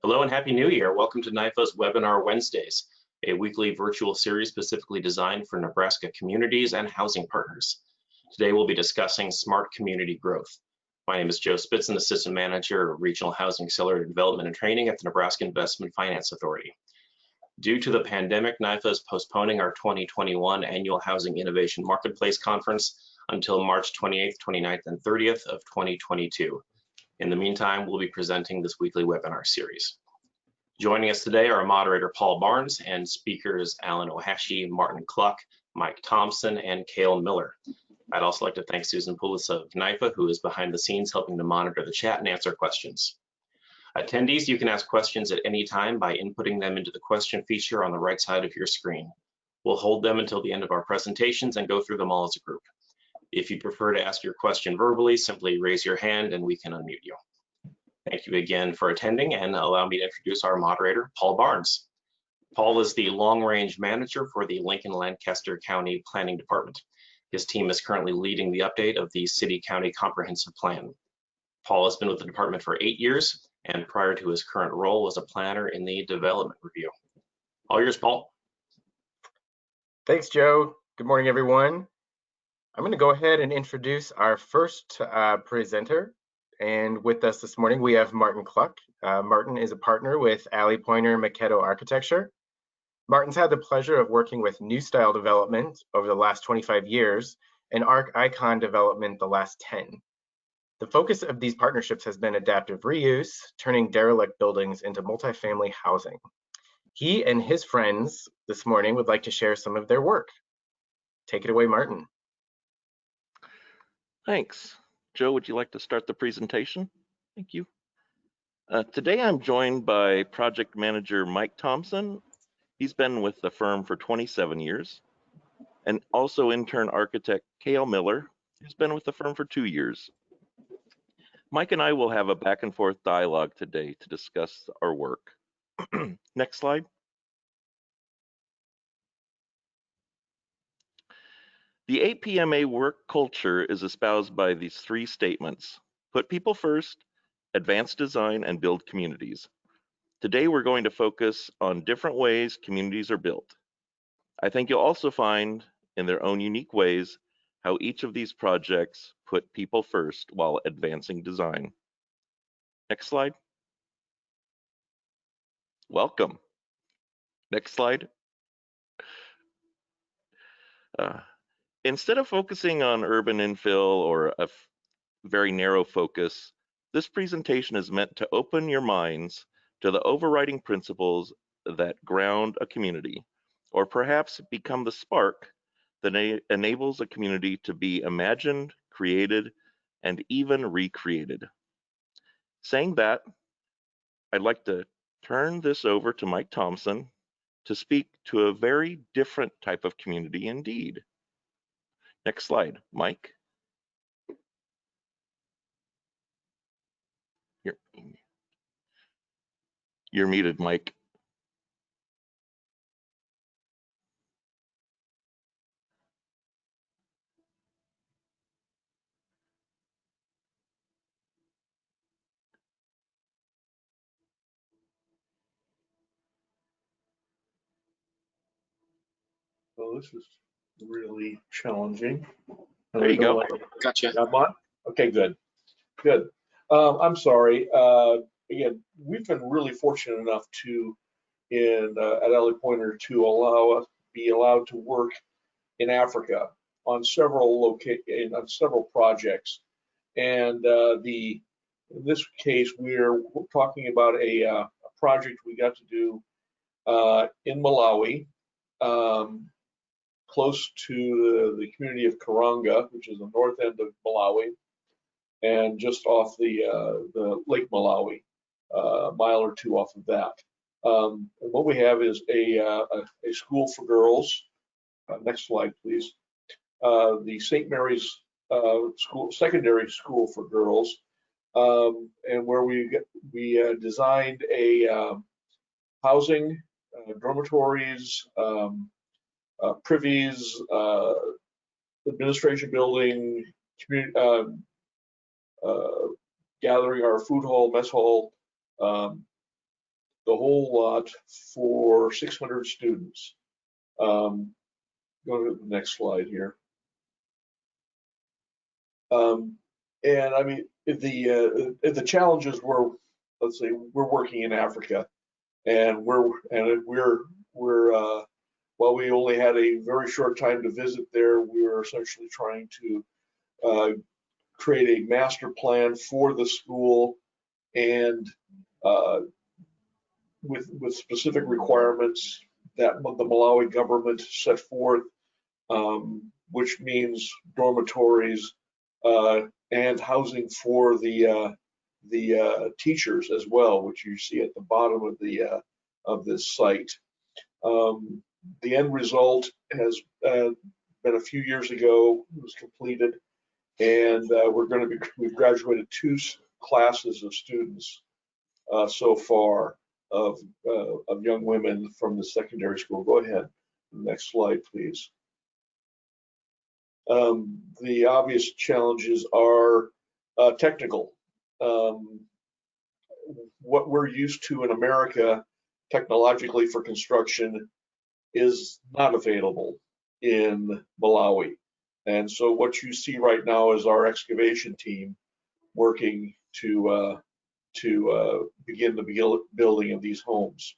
Hello and Happy New Year. Welcome to NIFA's Webinar Wednesdays, a weekly virtual series specifically designed for Nebraska communities and housing partners. Today we'll be discussing smart community growth. My name is Joe Spitzen, Assistant Manager of Regional Housing Accelerator Development and Training at the Nebraska Investment Finance Authority. Due to the pandemic, NIFA is postponing our 2021 Annual Housing Innovation Marketplace Conference until March 28th, 29th, and 30th of 2022. In the meantime, we'll be presenting this weekly webinar series. Joining us today are moderator Paul Barnes and speakers Alan Ohashi, Martin Cluck, Mike Thompson, and Cale Miller. I'd also like to thank Susan Poulos of NIFA, who is behind the scenes helping to monitor the chat and answer questions. Attendees, you can ask questions at any time by inputting them into the question feature on the right side of your screen. We'll hold them until the end of our presentations and go through them all as a group. If you prefer to ask your question verbally, simply raise your hand and we can unmute you. Thank you again for attending, and allow me to introduce our moderator, Paul Barnes. Paul is the long-range manager for the Lincoln-Lancaster County Planning Department. His team is currently leading the update of the City-County Comprehensive Plan. Paul has been with the department for 8 years, and prior to his current role was a planner in the development review. All yours, Paul. Thanks, Joe. Good morning, everyone. I'm going to go ahead and introduce our first presenter. And with us this morning, we have Martin Cluck. Martin is a partner with Poyner Macchietto Architecture. Martin's had the pleasure of working with New Style Development over the last 25 years and Arc Icon Development the last 10. The focus of these partnerships has been adaptive reuse, turning derelict buildings into multifamily housing. He and his friends this morning would like to share some of their work. Take it away, Martin. Thanks. Joe, would you like to start the presentation? Thank you. Today I'm joined by project manager Mike Thompson. He's been with the firm for 27 years. And also intern architect Cale Miller, who's been with the firm for 2 years. Mike and I will have a back and forth dialogue today to discuss our work. Next slide. The APMA work culture is espoused by these 3 statements: put people first, advance design, and build communities. Today, we're going to focus on different ways communities are built. I think you'll also find, in their own unique ways, how each of these projects put people first while advancing design. Next slide. Welcome. Next slide. Instead of focusing on urban infill or a very narrow focus, this presentation is meant to open your minds to the overriding principles that ground a community, or perhaps become the spark that enables a community to be imagined, created, and even recreated. Saying that, I'd like to turn this over to Mike Thompson to speak to a very different type of community indeed. Next slide, Mike. You're muted, Mike. Well, this is really challenging. There you go. Gotcha. I'm on? Okay, good. Good. I'm sorry. Again, we've been really fortunate enough to, at Poyner, to be allowed to work in Africa on several projects. And in this case, we're talking about a project we got to do in Malawi, close to the community of Karanga, which is the north end of Malawi, and just off the Lake Malawi, a mile or 2 off of that. And what we have is a school for girls. Next slide, please. The St. Mary's secondary school for girls, and where we designed a housing, dormitories, privies, administration building, gathering our food hall, mess hall, the whole lot for 600 students. Go to the next slide here. And I mean, the challenges were, let's say, we're working in Africa, and we're while we only had a very short time to visit there, we were essentially trying to create a master plan for the school, and with specific requirements that the Malawi government set forth, which means dormitories and housing for the teachers as well, which you see at the bottom of this site. The end result has been a few years ago. It was completed, and we've graduated 2 classes of students so far of young women from the secondary school. Go ahead, next slide, please. The obvious challenges are technical. What we're used to in America technologically for construction is not available in Malawi. And so what you see right now is our excavation team working to begin the building of these homes.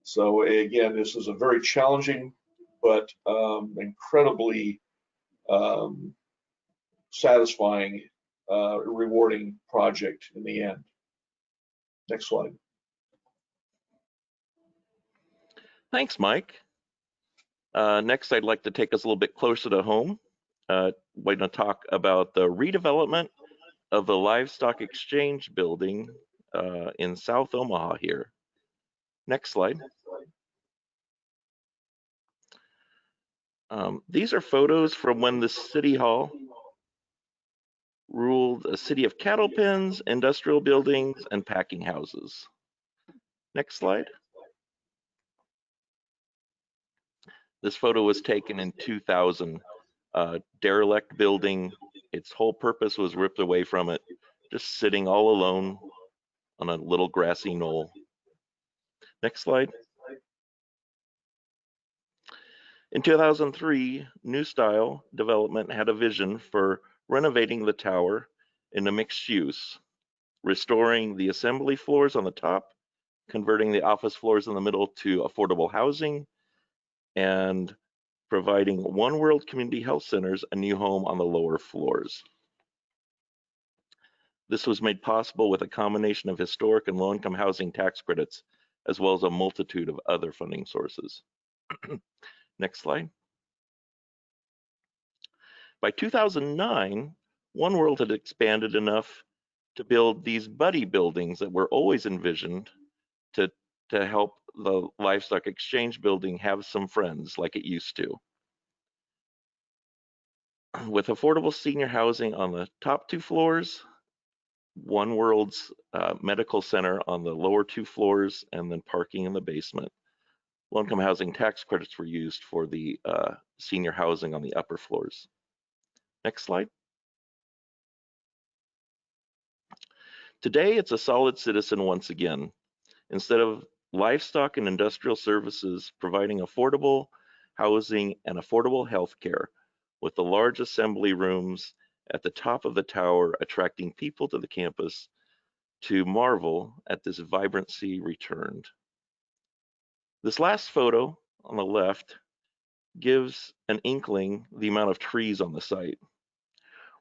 So again, this is a very challenging but incredibly satisfying, rewarding project in the end. Next slide. Thanks, Mike. Next, I'd like to take us a little bit closer to home. We're going to talk about the redevelopment of the Livestock Exchange building in South Omaha here. Next slide. These are photos from when the City Hall ruled a city of cattle pens, industrial buildings, and packing houses. Next slide. This photo was taken in 2000. Derelict building. Its whole purpose was ripped away from it, just sitting all alone on a little grassy knoll. Next slide. In 2003, New Style Development had a vision for renovating the tower into mixed use, restoring the assembly floors on the top, converting the office floors in the middle to affordable housing, and providing One World Community Health Centers a new home on the lower floors. This was made possible with a combination of historic and low-income housing tax credits, as well as a multitude of other funding sources. Next slide. By 2009, One World had expanded enough to build these buddy buildings that were always envisioned to help the Livestock Exchange building have some friends like it used to. With affordable senior housing on the top 2 floors, One World's medical center on the lower 2 floors, and then parking in the basement. Low-income housing tax credits were used for the senior housing on the upper floors. Next slide. Today, it's a solid citizen once again. Instead of livestock and industrial services providing affordable housing and affordable health care, with the large assembly rooms at the top of the tower attracting people to the campus to marvel at this vibrancy returned. This last photo on the left gives an inkling the amount of trees on the site.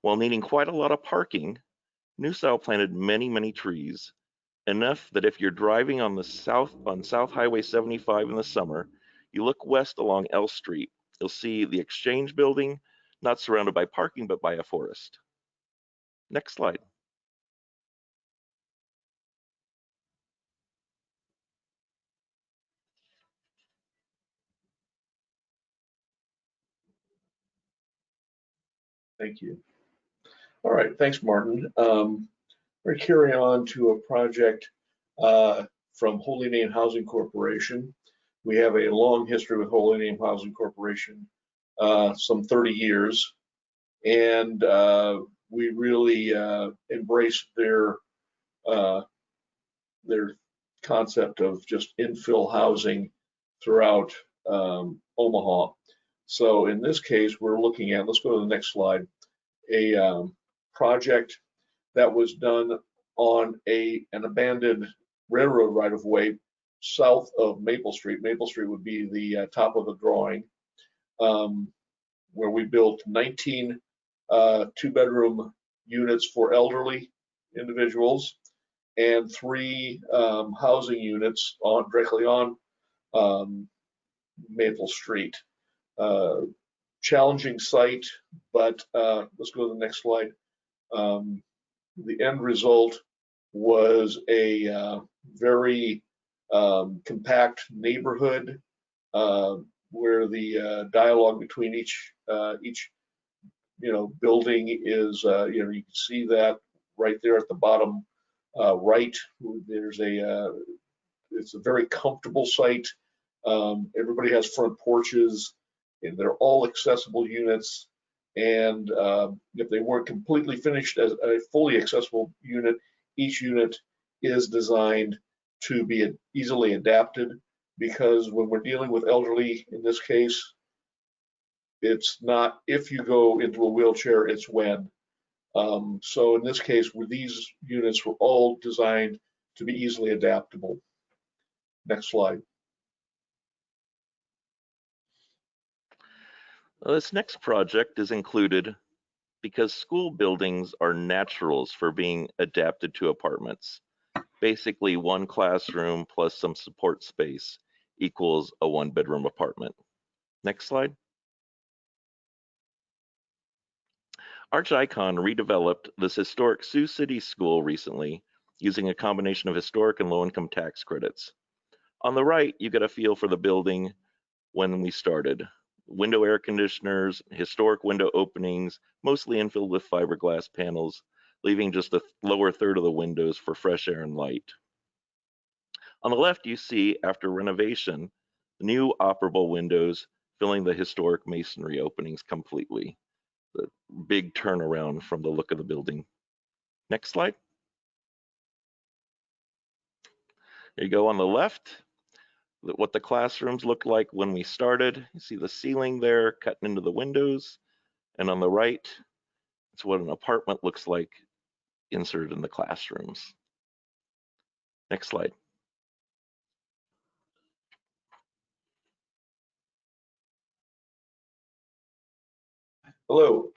While needing quite a lot of parking, New Style planted many, many trees, enough that if you're driving on South Highway 75 in the summer, you look west along L Street, you'll see the Exchange building, not surrounded by parking, but by a forest. Next slide. Thank you. All right, thanks, Martin. We're carrying on to a project from Holy Name Housing Corporation. We have a long history with Holy Name Housing Corporation, some 30 years, and we really embrace their concept of just infill housing throughout Omaha. So in this case, we're looking at, let's go to the next slide, a project that was done on an abandoned railroad right-of-way south of Maple Street. Maple Street would be the top of the drawing, where we built 19 two-bedroom units for elderly individuals and 3 housing units directly on Maple Street. Challenging site, but let's go to the next slide. The end result was a very compact neighborhood where the dialogue between each building is you can see that right there at the bottom right. There's it's a very comfortable site. Everybody has front porches, and they're all accessible units. And if they weren't completely finished as a fully accessible unit, each unit is designed to be easily adapted, because when we're dealing with elderly, in this case, it's not if you go into a wheelchair, it's when. So in this case, these units were all designed to be easily adaptable. Next slide. This next project is included because school buildings are naturals for being adapted to apartments. Basically, 1 classroom plus some support space equals a 1-bedroom apartment. Next slide. Arch Icon redeveloped this historic Sioux City school recently using a combination of historic and low-income tax credits. On the right, you get a feel for the building when we started. Window air conditioners, historic window openings, mostly infilled with fiberglass panels, leaving just the lower third of the windows for fresh air and light. On the left, you see, after renovation, new operable windows filling the historic masonry openings completely. The big turnaround from the look of the building. Next slide. There you go on the left. What the classrooms looked like when we started. You see the ceiling there cutting into the windows. And on the right, it's what an apartment looks like inserted in the classrooms. Next slide. Hello,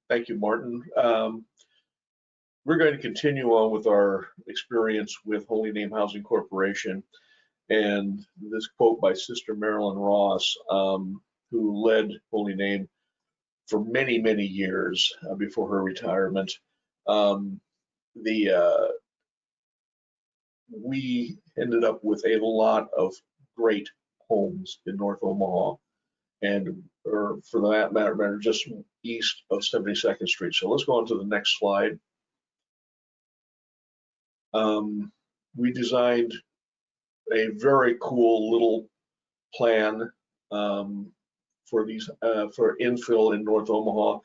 thank you, Martin. We're going to continue on with our experience with Holy Name Housing Corporation, and this quote by Sister Marilyn Ross, who led Holy Name for many, many years before her retirement. We ended up with a lot of great homes in North Omaha, or for that matter, just east of 72nd Street. So let's go on to the next slide. We designed a very cool little plan for infill in North Omaha,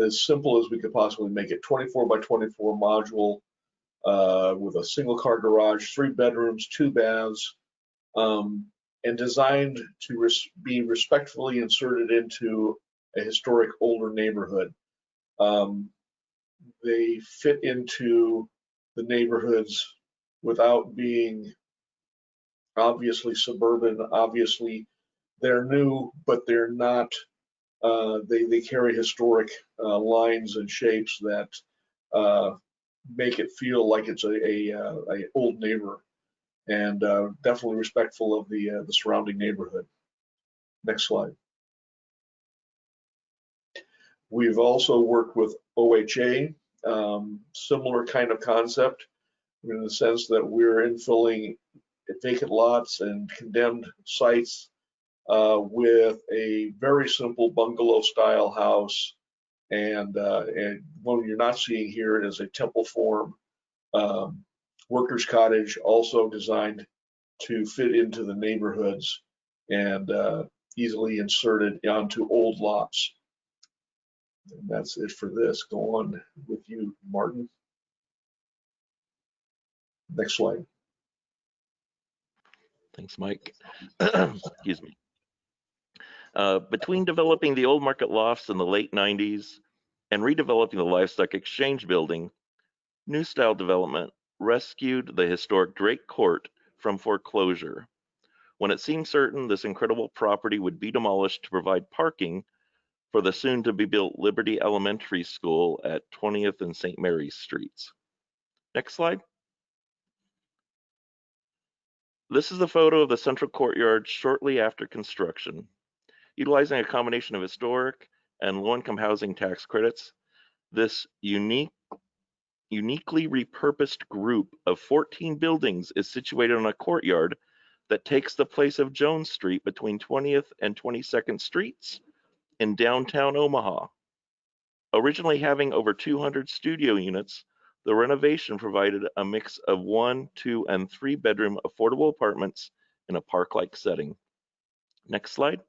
as simple as we could possibly make it. 24 by 24 module with a single car garage, 3 bedrooms, 2 baths, and designed to be respectfully inserted into a historic older neighborhood. They fit into the neighborhoods without being obviously suburban. Obviously, they're new, but they're not. They carry historic lines and shapes that make it feel like it's a old neighbor, and definitely respectful of the surrounding neighborhood. Next slide. We've also worked with OHA, similar kind of concept, in the sense that we're infilling vacant lots and condemned sites with a very simple bungalow style house, and what you're not seeing here is a temple form workers cottage, also designed to fit into the neighborhoods and easily inserted onto old lots. And that's it for this. Go on with you, Martin. Next slide. Thanks, Mike. Excuse me. Between developing the old market lofts in the late 90s and redeveloping the Livestock Exchange building, New Style Development rescued the historic Drake Court from foreclosure. When it seemed certain this incredible property would be demolished to provide parking for the soon-to-be-built Liberty Elementary School at 20th and St. Mary's Streets. Next slide. This is a photo of the central courtyard shortly after construction. Utilizing a combination of historic and low-income housing tax credits, this uniquely repurposed group of 14 buildings is situated on a courtyard that takes the place of Jones Street between 20th and 22nd Streets in downtown Omaha. Originally having over 200 studio units, the renovation provided a mix of 1, 2, and 3 bedroom affordable apartments in a park-like setting. Next slide.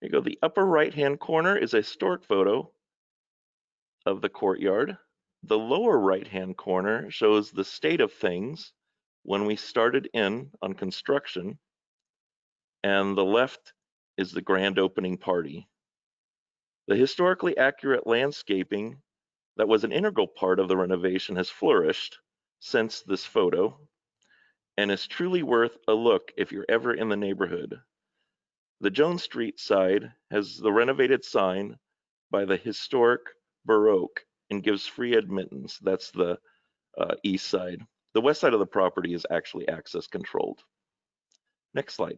Here you go. The upper right-hand corner is a historic photo of the courtyard. The lower right-hand corner shows the state of things when we started in on construction, and the left is the grand opening party. The historically accurate landscaping that was an integral part of the renovation has flourished since this photo and is truly worth a look if you're ever in the neighborhood. The Jones Street side has the renovated sign by the historic Baroque and gives free admittance. That's the east side. The west side of the property is actually access controlled. Next slide.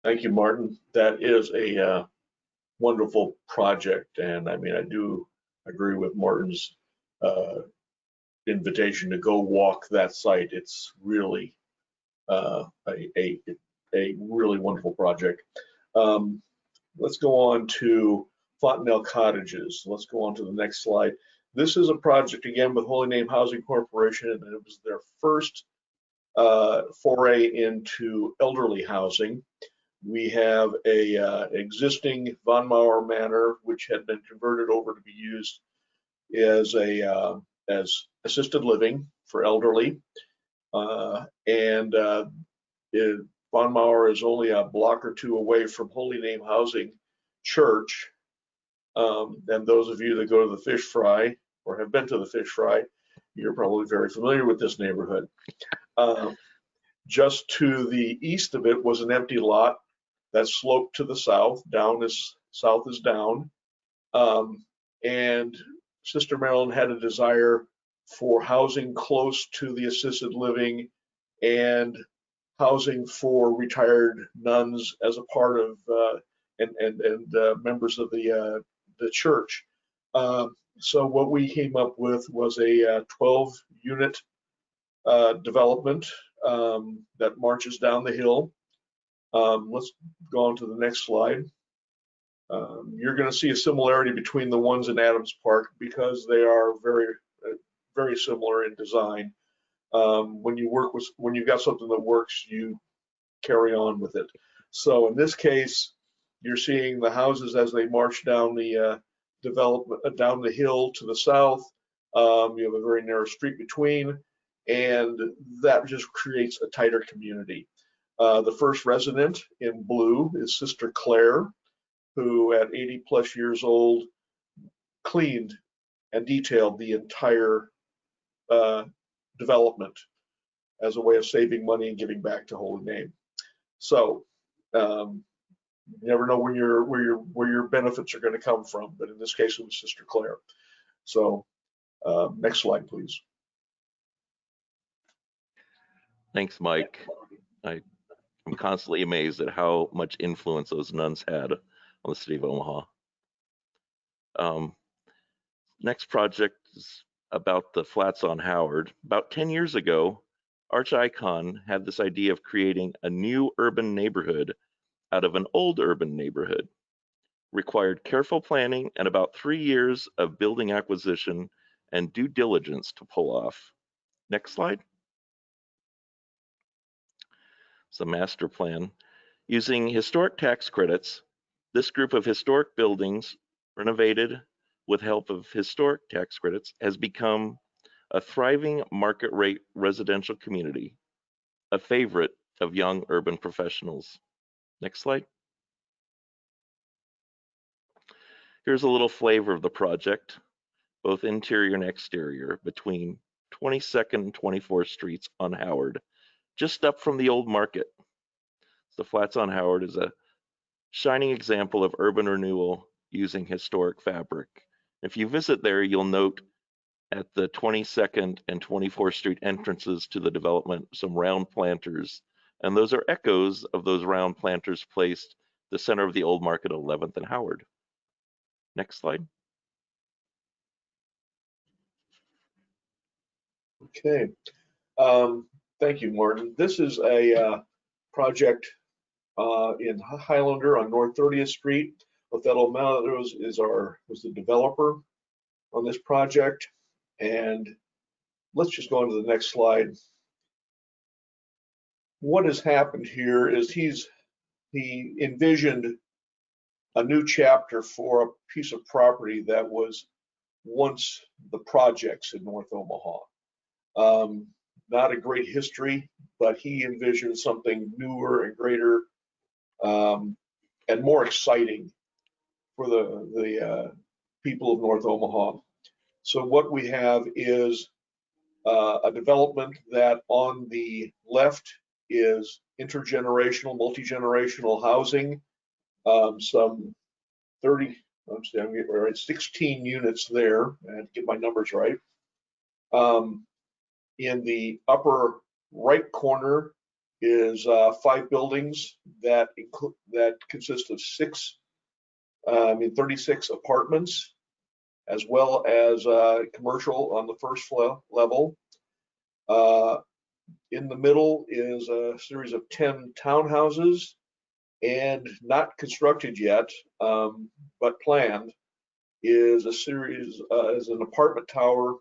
Thank you, Martin. That is a wonderful project, and I mean, I do agree with Martin's invitation to go walk that site. It's really a really wonderful project. Let's go on to Fontenelle Cottages. Let's go on to the next slide. This is a project again with Holy Name Housing Corporation, and it was their first foray into elderly housing. We have a existing Von Mauer Manor, which had been converted over to be used as assisted living for elderly, and Von Mauer is only a block or two away from Holy Name Housing Church. And those of you that go to the fish fry or have been to the fish fry, you're probably very familiar with this neighborhood. Just to the east of it was an empty lot that sloped to the south. South is down. And Sister Marilyn had a desire for housing close to the assisted living and housing for retired nuns as a part of and members of the church. So what we came up with was a 12-unit development that marches down the hill. Let's go on to the next slide. You're going to see a similarity between the ones in Adams Park because they are very similar in design. When you've got something that works, you carry on with it. So in this case, you're seeing the houses as they march down the development down the hill to the south. You have a very narrow street between, and that just creates a tighter community. The first resident in blue is Sister Claire, who at 80 plus years old cleaned and detailed the entire development as a way of saving money and giving back to Holy Name. So you never know where your benefits are going to come from, but in this case it was Sister Claire. So next slide, please. Thanks, Mike. I'm constantly amazed at how much influence those nuns had on the city of Omaha. Next project is about the flats on Howard. About 10 years ago, Arch Icon had this idea of creating a new urban neighborhood out of an old urban neighborhood. Required careful planning and about 3 years of building acquisition and due diligence to pull off. Next slide. It's a master plan. Using historic tax credits, this group of historic buildings renovated with help of historic tax credits has become a thriving market rate residential community, a favorite of young urban professionals. Next slide. Here's a little flavor of the project, both interior and exterior, between 22nd and 24th Streets on Howard, just up from the old market. The Flats on Howard is a shining example of urban renewal using historic fabric. If you visit there, you'll note at the 22nd and 24th Street entrances to the development some round planters, and those are echoes of those round planters placed the center of the old market, 11th and Howard. Next slide. Okay. Thank you, Martin. This is a project in Highlander on North 30th Street. Othello Meadows was the developer on this project. And let's just go on to the next slide. What has happened here is he envisioned a new chapter for a piece of property that was once the projects in North Omaha. Not a great history, but he envisioned something newer and greater and more exciting for the people of North Omaha. So what we have is a development that on the left is intergenerational, multi-generational housing, some 16 units there. I had to get my numbers right. In the upper right corner is 5 buildings that consist of 36 apartments, as well as commercial on the first level. In the middle is a series of 10 townhouses, and not constructed yet, but planned, is an apartment tower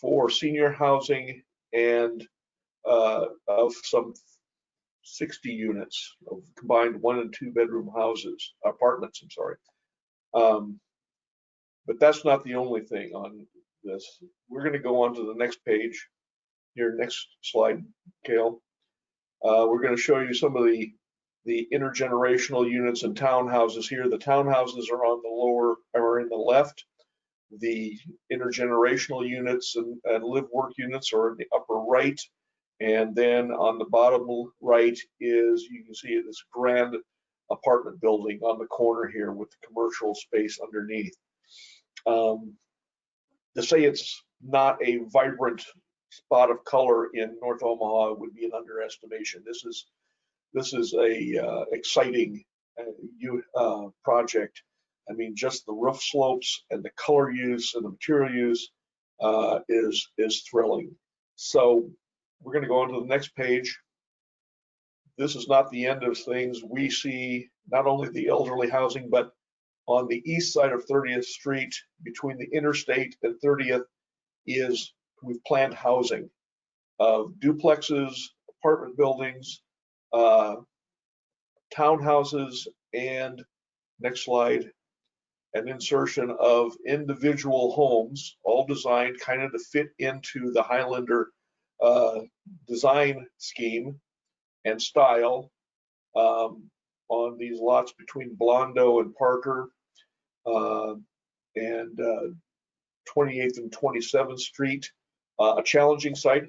for senior housing and of some 60 units of combined 1 and 2 bedroom apartments, I'm sorry. But that's not the only thing on this. We're going to go on to the next page. Here, next slide, Cale. We're going to show you some of the intergenerational units and townhouses here. The townhouses are in the left. The intergenerational units and live work units are in the upper right. And then on the bottom right is, you can see this grand apartment building on the corner here with the commercial space underneath. To say it's not a vibrant spot of color in North Omaha would be an underestimation. This is a exciting project. I mean, just the roof slopes and the color use and the material use is thrilling. So we're going to go on to the next page. This is not the end of things. We see not only the elderly housing, but on the east side of 30th Street, between the interstate and 30th, we've planned housing of duplexes, apartment buildings, townhouses, and next slide, an insertion of individual homes, all designed kind of to fit into the Highlander design scheme and style on these lots between Blondo and Parker and 28th and 27th Street. A challenging site,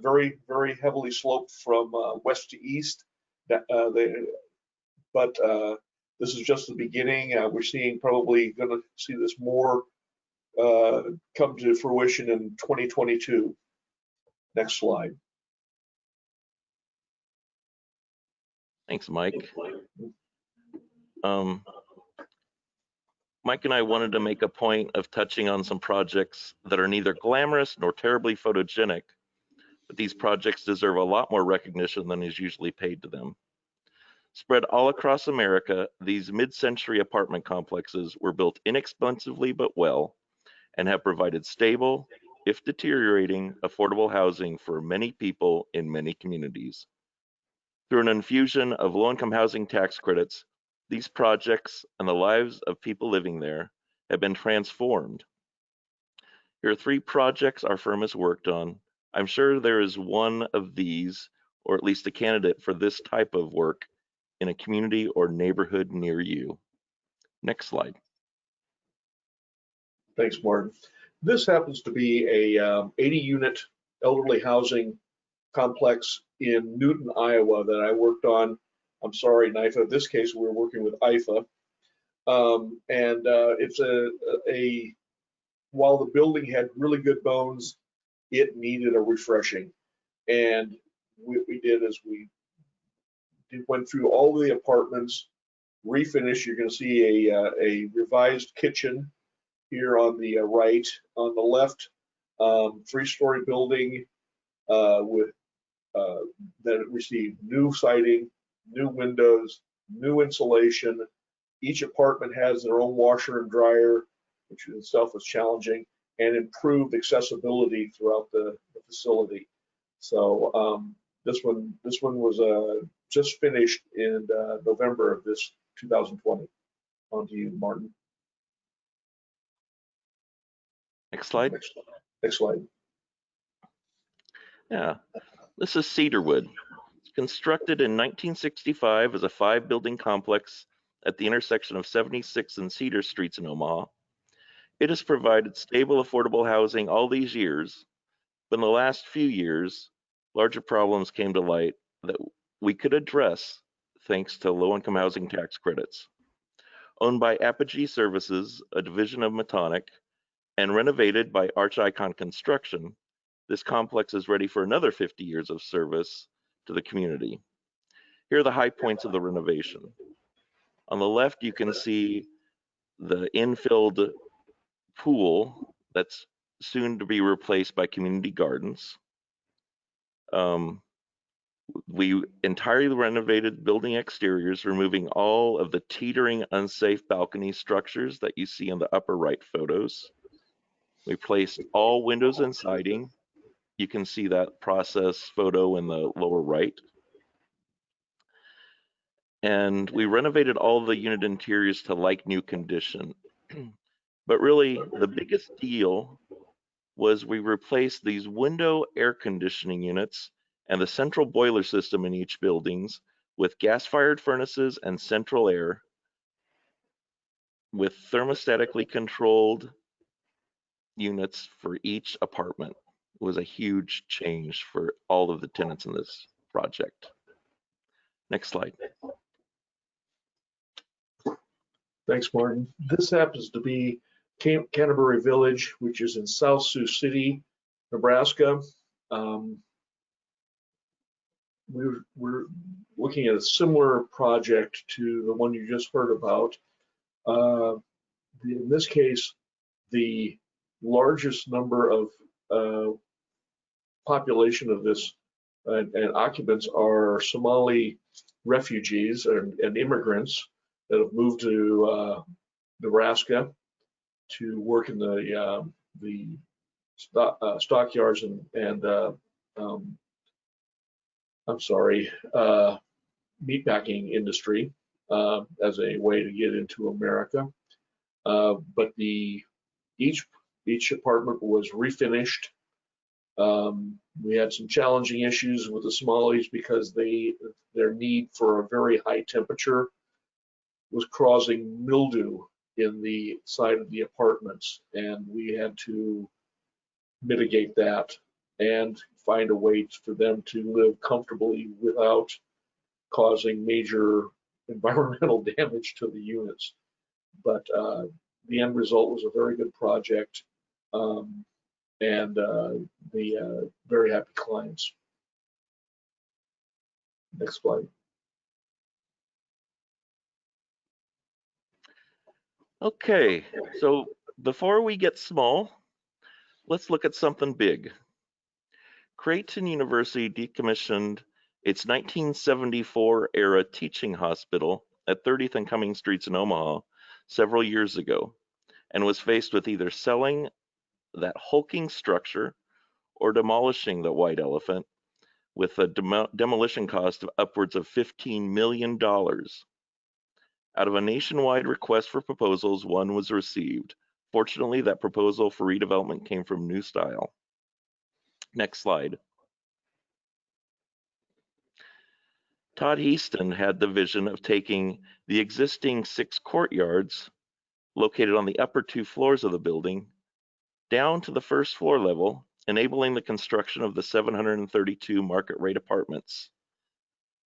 very, very heavily sloped from west to east. But this is just the beginning. We're probably going to see this more come to fruition in 2022. Next slide. Thanks, Mike. Mike and I wanted to make a point of touching on some projects that are neither glamorous nor terribly photogenic, but these projects deserve a lot more recognition than is usually paid to them. Spread all across America, these mid-century apartment complexes were built inexpensively but well, and have provided stable, if deteriorating, affordable housing for many people in many communities. Through an infusion of low-income housing tax credits, these projects and the lives of people living there have been transformed. Here are 3 projects our firm has worked on. I'm sure there is one of these, or at least a candidate for this type of work in a community or neighborhood near you. Next slide. Thanks, Martin. This happens to be a 80-unit elderly housing complex in Newton, Iowa that I worked on. I'm sorry, NIFA. In this case, we're working with IFA. It's while the building had really good bones, it needed a refreshing. And what we did is we went through all the apartments, refinished. You're going to see a revised kitchen here on the right. On the left, 3-story building with that received new siding, new windows, new insulation. Each apartment has their own washer and dryer, which in itself was challenging, and improved accessibility throughout the facility. So this one was just finished in November of this 2020. On to you, Martin. Next slide. Next slide. Yeah, this is Cedarwood. Constructed in 1965 as a 5-building complex at the intersection of 76 and Cedar Streets in Omaha. It has provided stable, affordable housing all these years, but in the last few years, larger problems came to light that we could address thanks to low-income housing tax credits. Owned by Apogee Services, a division of Metonic, and renovated by Arch Icon Construction, this complex is ready for another 50 years of service to the community. Here are the high points of the renovation. On the left, you can see the infilled pool that's soon to be replaced by community gardens. We entirely renovated building exteriors, removing all of the teetering, unsafe balcony structures that you see in the upper right photos. We placed all windows and siding. You can see that process photo in the lower right. And we renovated all the unit interiors to like new condition. But really, the biggest deal was we replaced these window air conditioning units and the central boiler system in each buildings with gas-fired furnaces and central air with thermostatically controlled units for each apartment. It was a huge change for all of the tenants in this project. Next slide. Thanks, Martin. This happens to be Canterbury Village, which is in South Sioux City, Nebraska. We're looking at a similar project to the one you just heard about. In this case, the largest number of population of this and occupants are Somali refugees and immigrants that have moved to Nebraska to work in the stockyards and meatpacking industry as a way to get into America. But each apartment was refinished. We had some challenging issues with the Somalis because their need for a very high temperature was causing mildew in the side of the apartments, and we had to mitigate that and find a way for them to live comfortably without causing major environmental damage to the units. But the end result was a very good project, and the very happy clients. Next slide. Okay, so before we get small, let's look at something big. Creighton University decommissioned its 1974 era teaching hospital at 30th and Cumming Streets in Omaha several years ago, and was faced with either selling that hulking structure or demolishing the white elephant with a demolition cost of upwards of $15 million. Out of a nationwide request for proposals, one was received, Fortunately, that proposal for redevelopment came from New Style. Next slide. Todd Heaston had the vision of taking the existing 6 courtyards located on the upper 2 floors of the building down to the first floor level, enabling the construction of the 732 market rate apartments.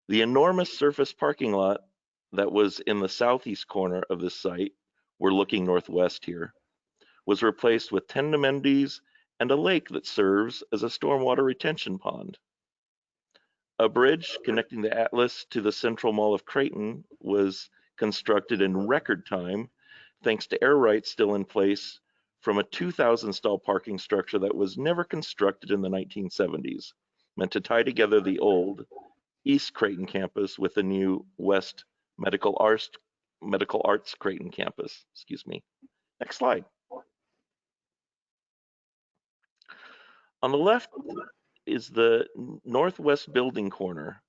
The enormous surface parking lot that was in the southeast corner of this site, we're looking northwest here, was replaced with 10 amenities and a lake that serves as a stormwater retention pond. A bridge connecting the Atlas to the Central Mall of Creighton was constructed in record time, thanks to air rights still in place from a 2,000 stall parking structure that was never constructed in the 1970s, meant to tie together the old East Creighton campus with the new West Medical Arts Creighton campus. Excuse me. Next slide. On the left is the northwest building corner,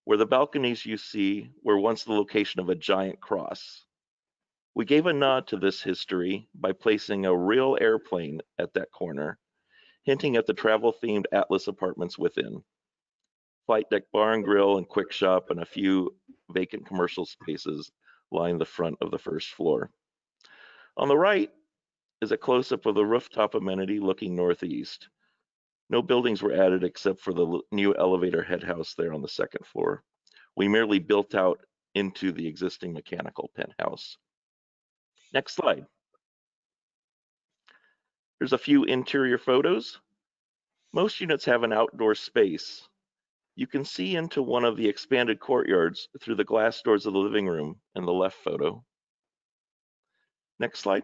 where the balconies you see were once the location of a giant cross. We gave a nod to this history by placing a real airplane at that corner, hinting at the travel-themed Atlas apartments within. Flight deck bar and grill and quick shop and a few vacant commercial spaces line the front of the first floor. On the right is a close-up of the rooftop amenity looking northeast. No buildings were added except for the new elevator head house there on the second floor. We merely built out into the existing mechanical penthouse. Next slide. Here's a few interior photos. Most units have an outdoor space. You can see into one of the expanded courtyards through the glass doors of the living room in the left photo. Next slide.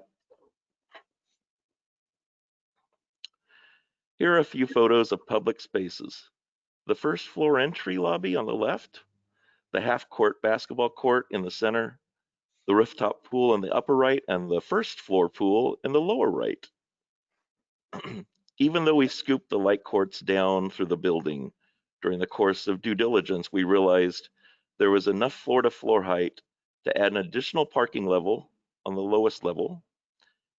Here are a few photos of public spaces. The first floor entry lobby on the left, the half-court basketball court in the center, the rooftop pool in the upper right, and the first floor pool in the lower right. Even though we scooped the light courts down through the building, during the course of due diligence, we realized there was enough floor-to-floor height to add an additional parking level on the lowest level,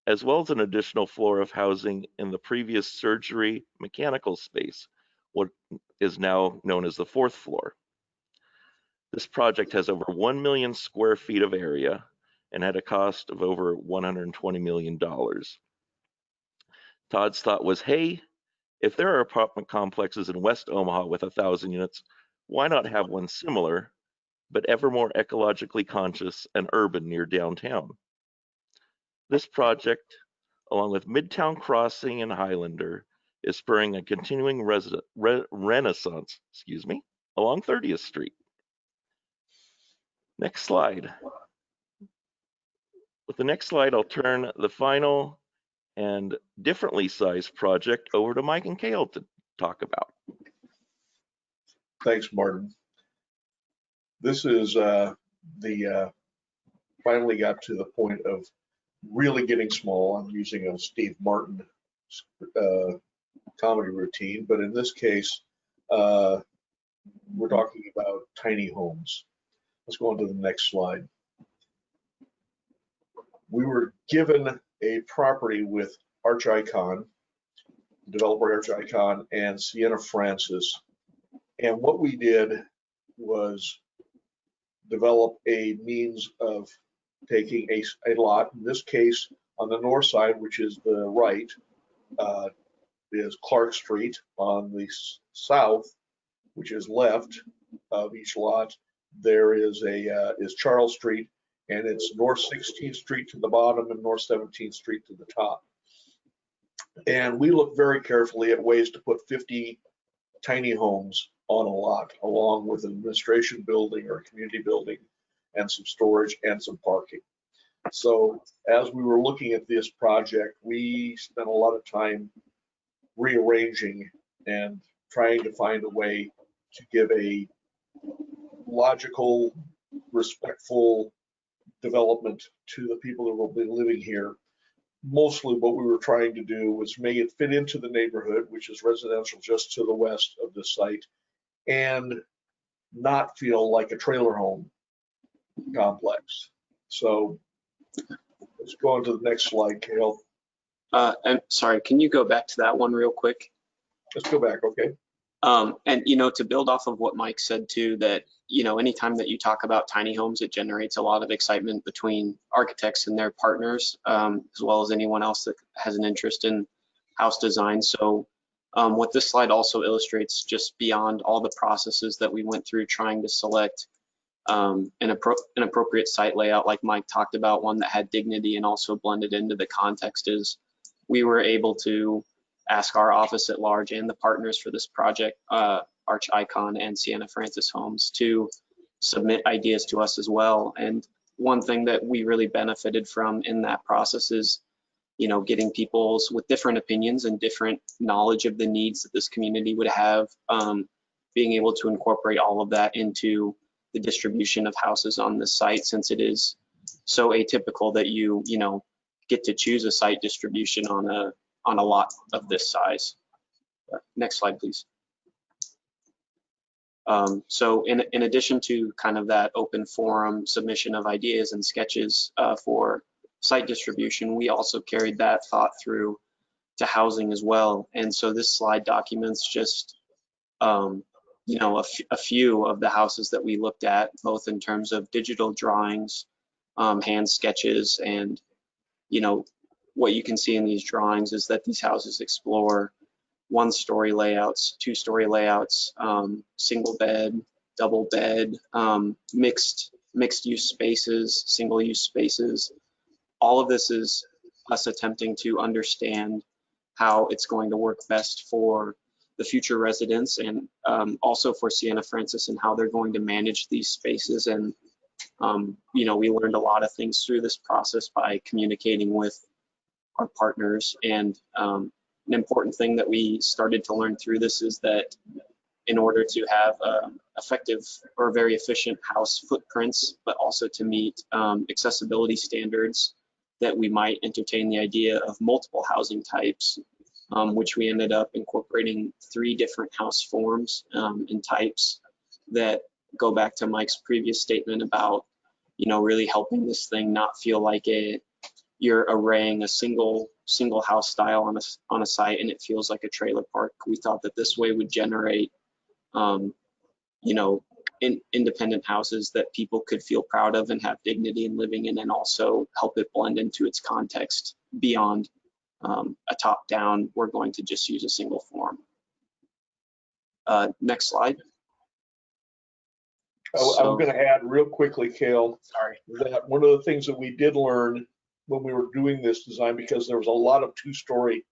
as well as an additional floor of housing in the previous surgery mechanical space, what is now known as the 4th floor. This project has over 1 million square feet of area and had a cost of over $120 million. Todd's thought was, hey, if there are apartment complexes in West Omaha with 1,000 units, why not have one similar, but ever more ecologically conscious and urban near downtown? This project, along with Midtown Crossing and Highlander, is spurring a continuing renaissance, along 30th Street. Next slide. With the next slide, I'll turn the final and differently sized project over to Mike and Cale to talk about. Thanks, Martin. This is finally got to the point of really getting small. I'm using a Steve Martin comedy routine, but in this case, we're talking about tiny homes. Let's go on to the next slide. We were given a property with Arch Icon, developer Arch Icon, and Sienna Francis. And what we did was develop a means of taking a lot, in this case on the north side, which is the right, is Clark Street. On the south, which is left of each lot, there is Charles Street, and it's North 16th Street to the bottom and North 17th Street to the top. And we looked very carefully at ways to put 50 tiny homes on a lot, along with an administration building or a community building and some storage and some parking. So as we were looking at this project, we spent a lot of time rearranging and trying to find a way to give a logical, respectful development to the people that will be living here. Mostly what we were trying to do was make it fit into the neighborhood, which is residential just to the west of the site, and not feel like a trailer home complex. So let's go on to the next slide, Cale. I'm sorry, can you go back to that one real quick? Let's go back, okay? And, to build off of what Mike said too, that, anytime that you talk about tiny homes, it generates a lot of excitement between architects and their partners, as well as anyone else that has an interest in house design. So what this slide also illustrates, just beyond all the processes that we went through trying to select an appropriate site layout, like Mike talked about, one that had dignity and also blended into the context, is we were able to ask our office at large and the partners for this project, Arch Icon and Sienna Francis Homes, to submit ideas to us as well. And one thing that we really benefited from in that process is, getting people's with different opinions and different knowledge of the needs that this community would have, being able to incorporate all of that into the distribution of houses on this site, since it is so atypical that you get to choose a site distribution on a lot of this size. Next slide, please. So in addition to kind of that open forum submission of ideas and sketches for site distribution, we also carried that thought through to housing as well. And so this slide documents just a few of the houses that we looked at, both in terms of digital drawings, hand sketches, and what you can see in these drawings is that these houses explore one-story layouts, two-story layouts, single bed, double bed, mixed-use spaces, single-use spaces. All of this is us attempting to understand how it's going to work best for the future residents, and also for Sienna Francis and how they're going to manage these spaces. And we learned a lot of things through this process by communicating with our partners. And an important thing that we started to learn through this is that in order to have effective or very efficient house footprints, but also to meet accessibility standards, that we might entertain the idea of multiple housing types, which we ended up incorporating 3 different house forms and types that go back to Mike's previous statement about, really helping this thing not feel like you're arraying a single house style on a site and it feels like a trailer park. We thought that this way would generate, independent houses that people could feel proud of and have dignity in living in, and also help it blend into its context beyond a top-down, we're going to just use a single form. Next slide. I'm going to add real quickly, Cale, that one of the things that we did learn when we were doing this design, because there was a lot of 2-story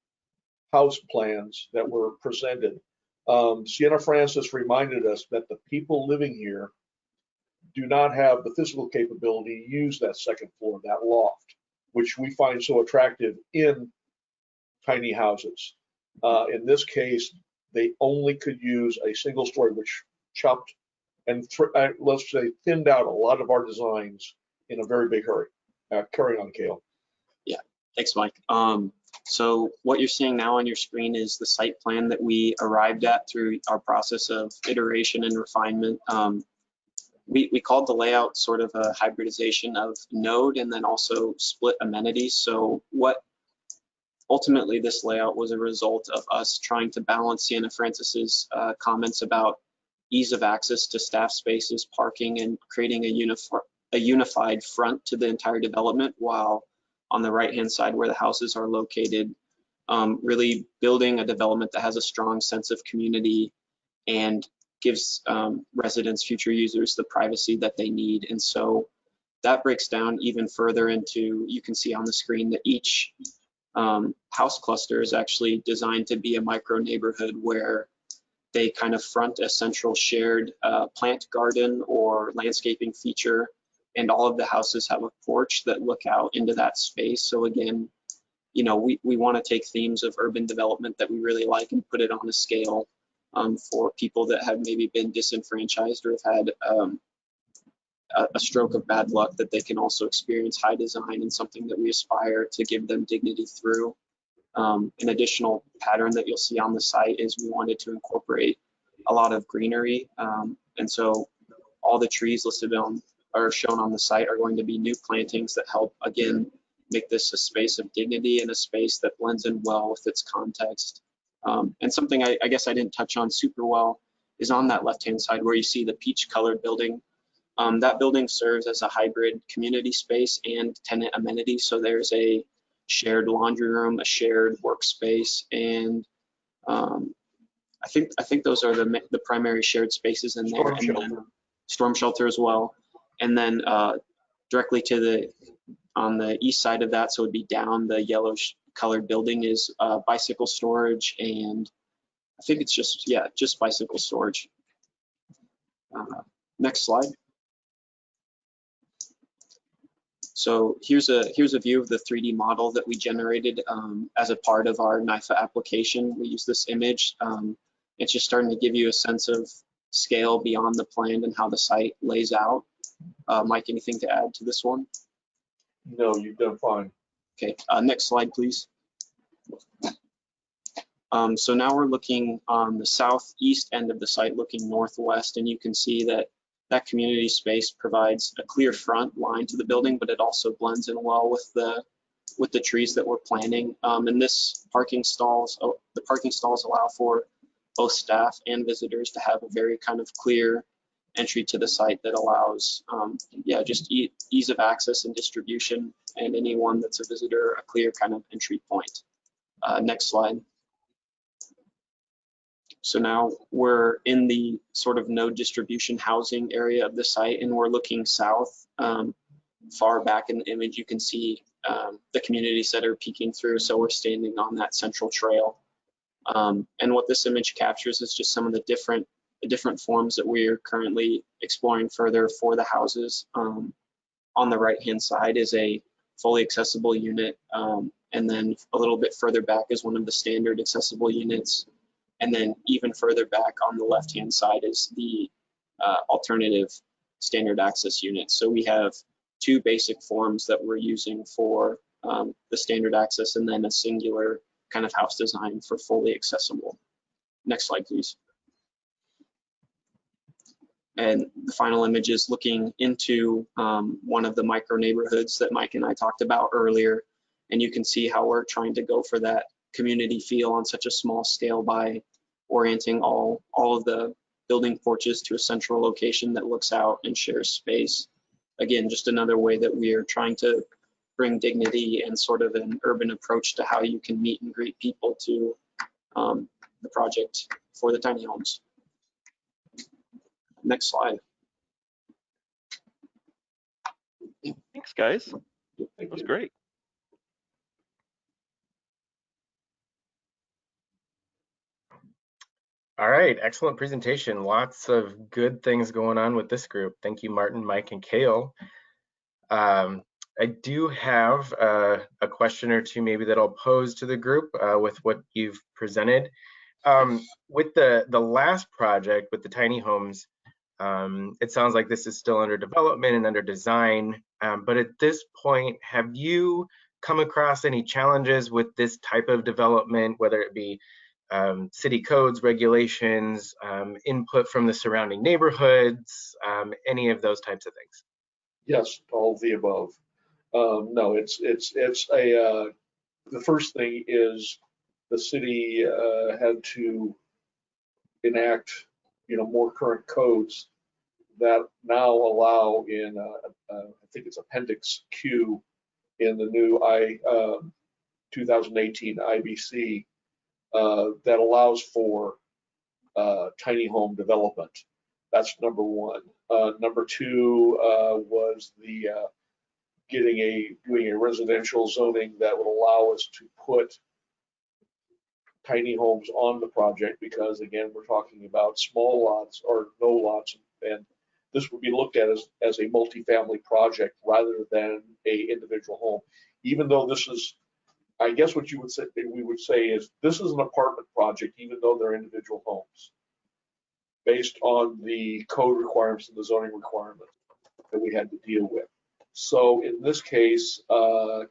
house plans that were presented, Sienna Francis reminded us that the people living here do not have the physical capability to use that second floor, that loft, which we find so attractive in tiny houses. In this case, they only could use a single story, which chopped and let's say thinned out a lot of our designs in a very big hurry. Carry on, Cale. Yeah, thanks, Mike. So what you're seeing now on your screen is the site plan that we arrived at through our process of iteration and refinement. We called the layout sort of a hybridization of node and then also split amenities. So what ultimately this layout was a result of us trying to balance Sienna Francis's comments about ease of access to staff spaces, parking, and creating a unified front to the entire development, while on the right-hand side where the houses are located, really building a development that has a strong sense of community and gives residents, future users, the privacy that they need. And so that breaks down even further into, you can see on the screen that each house cluster is actually designed to be a micro neighborhood where they kind of front a central shared plant garden or landscaping feature, and all of the houses have a porch that look out into that space. So again, we want to take themes of urban development that we really like and put it on a scale for people that have maybe been disenfranchised or have had a stroke of bad luck, that they can also experience high design and something that we aspire to give them dignity through. An additional pattern that you'll see on the site is we wanted to incorporate a lot of greenery. And so all the trees listed on or shown on the site are going to be new plantings that help, again, make this a space of dignity and a space that blends in well with its context. And something I guess I didn't touch on super well is on that left-hand side where you see the peach-colored building. That building serves as a hybrid community space and tenant amenity. So there's a shared laundry room, a shared workspace, and I think those are the primary shared spaces in there. Storm shelter as well. And then directly to on the east side of that, so it'd be down the yellow colored building, is bicycle storage, and I think it's just bicycle storage. Next slide. So here's a view of the 3D model that we generated as a part of our NIFA application. We use this image. It's just starting to give you a sense of scale beyond the plan and how the site lays out. Mike, anything to add to this one? No, you've done fine. Okay, next slide, please. So now we're looking on the southeast end of the site, looking northwest, and you can see that that community space provides a clear front line to the building, but it also blends in well with the trees that we're planting. And this the parking stalls allow for both staff and visitors to have a very kind of clear entry to the site that allows, just ease of access and distribution, and anyone that's a visitor a clear kind of entry point. Next slide. So now we're in the sort of node distribution housing area of the site, and we're looking south. Far back in the image, you can see the communities that are peeking through. So we're standing on that central trail. And what this image captures is just some of the different forms that we're currently exploring further for the houses. On the right-hand side is a fully accessible unit, and then a little bit further back is one of the standard accessible units. And then even further back on the left-hand side is the alternative standard access unit. So we have two basic forms that we're using for the standard access, and then a singular kind of house design for fully accessible. Next slide, please. And the final image is looking into one of the micro neighborhoods that Mike and I talked about earlier. And you can see how we're trying to go for that community feel on such a small scale by orienting all of the building porches to a central location that looks out and shares space. Again, just another way that we are trying to bring dignity and sort of an urban approach to how you can meet and greet people to the project for the tiny homes. Next slide. Thanks, guys. That was great. All right, excellent presentation. Lots of good things going on with this group. Thank you, Martin, Mike, and Kale. I do have a question or two maybe that I'll pose to the group with what you've presented. With the last project with the tiny homes, it sounds like this is still under development and under design, but at this point, have you come across any challenges with this type of development, whether it be city codes, regulations, input from the surrounding neighborhoods, any of those types of things? Yes, all of the above. No, the first thing is the city had to enact, more current codes that now allow in, I think it's Appendix Q in the new 2018 IBC that allows for tiny home development. That's number one. Number two was the doing a residential zoning that would allow us to put tiny homes on the project, because again, we're talking about small lots or no lots, and this would be looked at as a multifamily project rather than a individual home. Even though this is, I guess what we would say is this is an apartment project, even though they're individual homes, based on the code requirements and the zoning requirements that we had to deal with. So in this case, it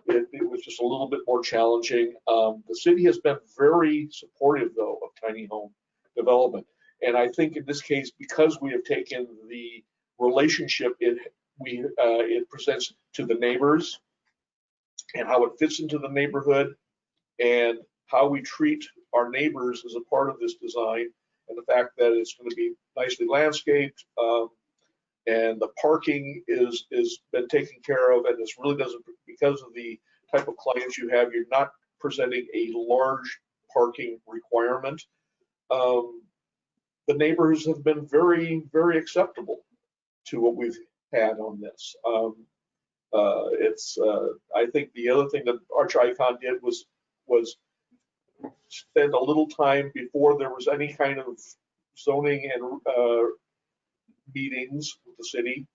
was just a little bit more challenging. The city has been very supportive, though, of tiny home development. And I think in this case, because we have taken the relationship it presents to the neighbors and how it fits into the neighborhood and how we treat our neighbors as a part of this design, and the fact that it's going to be nicely landscaped, and the parking is been taken care of, and this really doesn't, because of the type of clients you have, you're not presenting a large parking requirement. The neighbors have been very, very acceptable to what we've had on this. I think the other thing that Arch Icon did was spend a little time before there was any kind of zoning and meetings with the city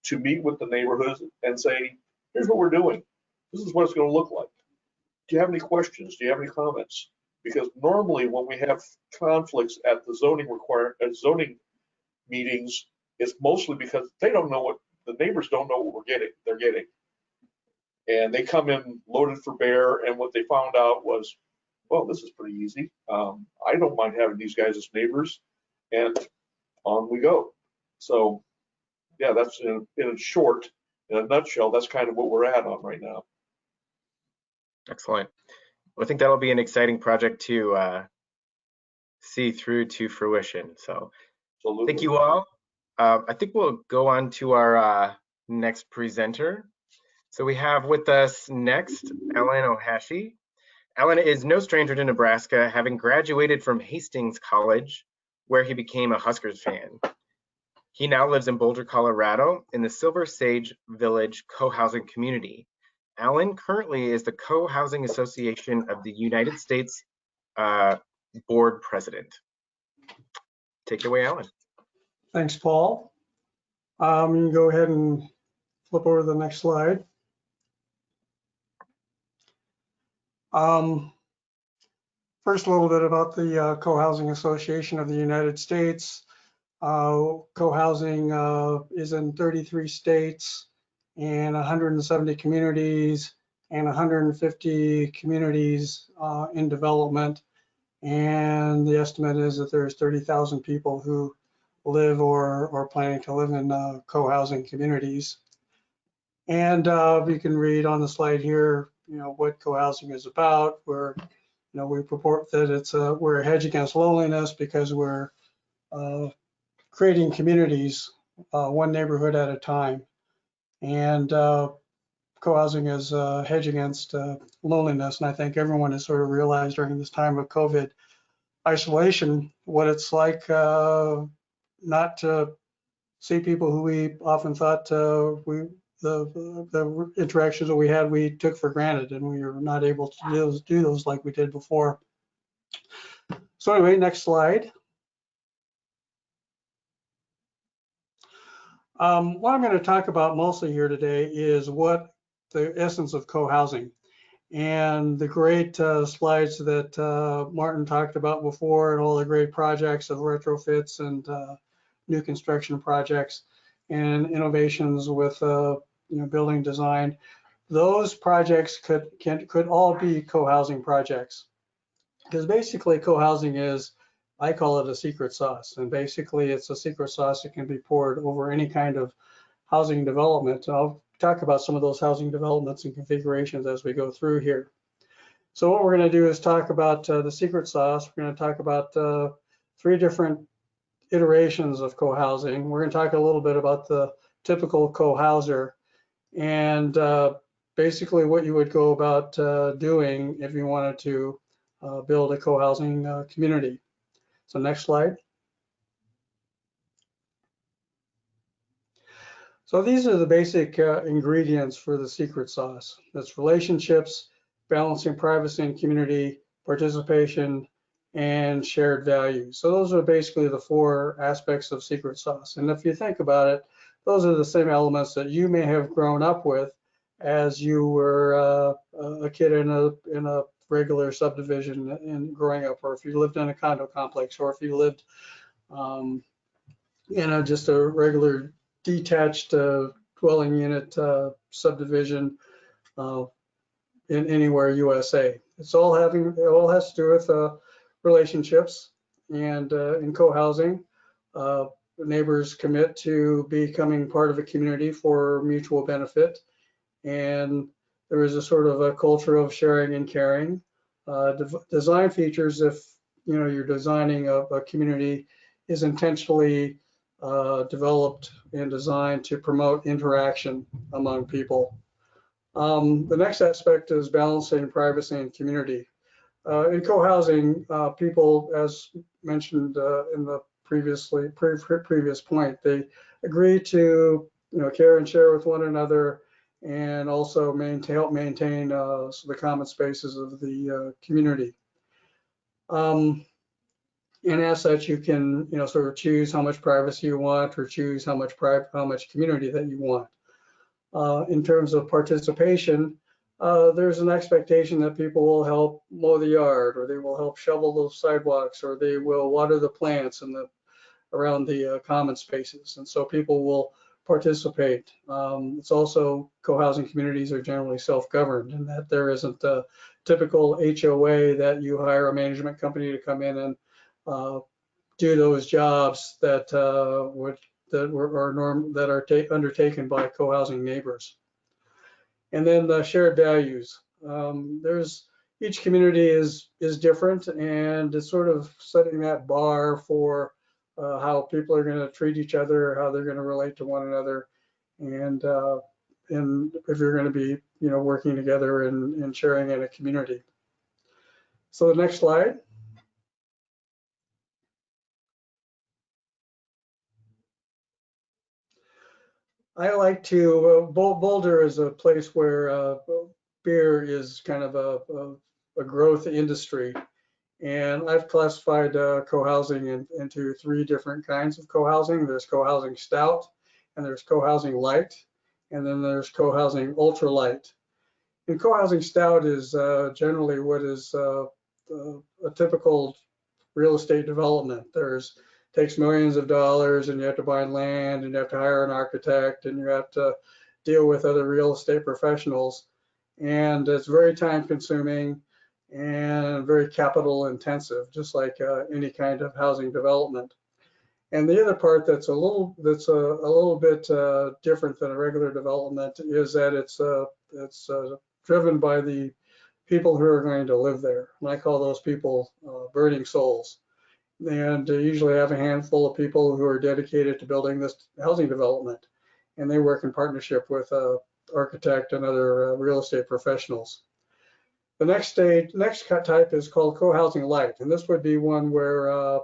to meet with the neighborhoods and say, here's what we're doing. This is what it's going to look like. Do you have any questions? Do you have any comments? Because normally when we have conflicts at the zoning meetings, it's mostly because they don't know what, the neighbors don't know what they're getting. And they come in loaded for bear, and what they found out was, well, this is pretty easy. I don't mind having these guys as neighbors, and on we go. So yeah, that's in a nutshell, that's kind of what we're at on right now. Excellent. Well, I think that'll be an exciting project to see through to fruition. So Absolutely. thank you all. I think we'll go on to our next presenter. So we have with us next, Alan Ohashi. Alan is no stranger to Nebraska, having graduated from Hastings College, where he became a Huskers fan. He now lives in Boulder, Colorado, in the Silver Sage Village co-housing community. Alan currently is the Co-Housing Association of the United States board president. Take it away, Alan. Thanks, Paul. You can go ahead and flip over to the next slide. First, a little bit about the Co-Housing Association of the United States. Co-housing is in 33 states and 170 communities and 150 communities in development. And the estimate is that there's 30,000 people who live or are planning to live in co-housing communities. And you can read on the slide here, what co-housing is about. Where, we purport that we're a hedge against loneliness because we're creating communities, one neighborhood at a time. And co-housing is a hedge against loneliness. And I think everyone has sort of realized during this time of COVID isolation what it's like not to see people who we often thought the interactions that we had we took for granted, and we were not able to do those like we did before. So anyway, next slide. What I'm going to talk about mostly here today is what the essence of co-housing, and the great slides that Martin talked about before, and all the great projects of retrofits and new construction projects and innovations with building design. Those projects could all be co-housing projects, because basically co-housing is, I call it a secret sauce, and basically it's a secret sauce that can be poured over any kind of housing development. I'll talk about some of those housing developments and configurations as we go through here. So what we're going to do is talk about the secret sauce. We're going to talk about 3 different iterations of co-housing. We're going to talk a little bit about the typical co-houser, and basically what you would go about doing if you wanted to build a co-housing community. So next slide. So these are the basic ingredients for the secret sauce. That's relationships, balancing privacy and community, participation, and shared values. So those are basically the 4 aspects of secret sauce. And if you think about it, those are the same elements that you may have grown up with as you were a kid in a regular subdivision and growing up, or if you lived in a condo complex, or if you lived in just a regular detached dwelling unit subdivision in anywhere USA. It all has to do with relationships, and in co-housing, neighbors commit to becoming part of a community for mutual benefit. And there is a sort of a culture of sharing and caring. Design features, if you're designing a community, is intentionally developed and designed to promote interaction among people. The next aspect is balancing privacy and community. In co-housing, people, as mentioned in the previous point, they agree to care and share with one another, and also help maintain the common spaces of the community. And as such, you can sort of choose how much privacy you want, or choose how much community that you want. In terms of participation, there's an expectation that people will help mow the yard, or they will help shovel the sidewalks, or they will water the plants around the common spaces. And so people will participate. It's also, co-housing communities are generally self-governed, in that there isn't a typical HOA that you hire a management company to come in and do those jobs that are undertaken by co-housing neighbors. And then the shared values. Each community is different, and it's sort of setting that bar for how people are going to treat each other, how they're going to relate to one another, and if you're going to be working together and sharing in a community. So the next slide. I like to, Boulder is a place where beer is kind of a growth industry. And I've classified co-housing into 3 different kinds of co-housing. There's co-housing stout, and there's co-housing light, and then there's co-housing ultra light. And co-housing stout is generally what is a typical real estate development. Takes millions of dollars, and you have to buy land, and you have to hire an architect, and you have to deal with other real estate professionals. And it's very time consuming and very capital intensive, just like any kind of housing development. And the other part that's a little bit different than a regular development is that it's driven by the people who are going to live there. And I call those people burning souls. And usually have a handful of people who are dedicated to building this housing development, and they work in partnership with architect and other real estate professionals. The next type is called co-housing light, and this would be one where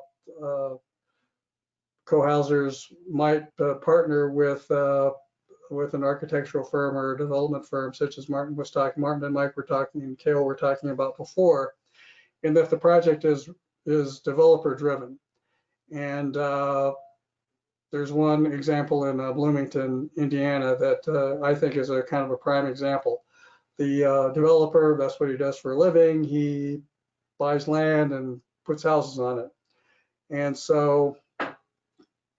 co-housers might partner with an architectural firm or a development firm, such as Martin and Mike were talking, and Kale were talking about before, and if the project is developer driven. And there's one example in Bloomington, Indiana, that I think is a kind of a prime example. The developer, that's what he does for a living. He buys land and puts houses on it. And so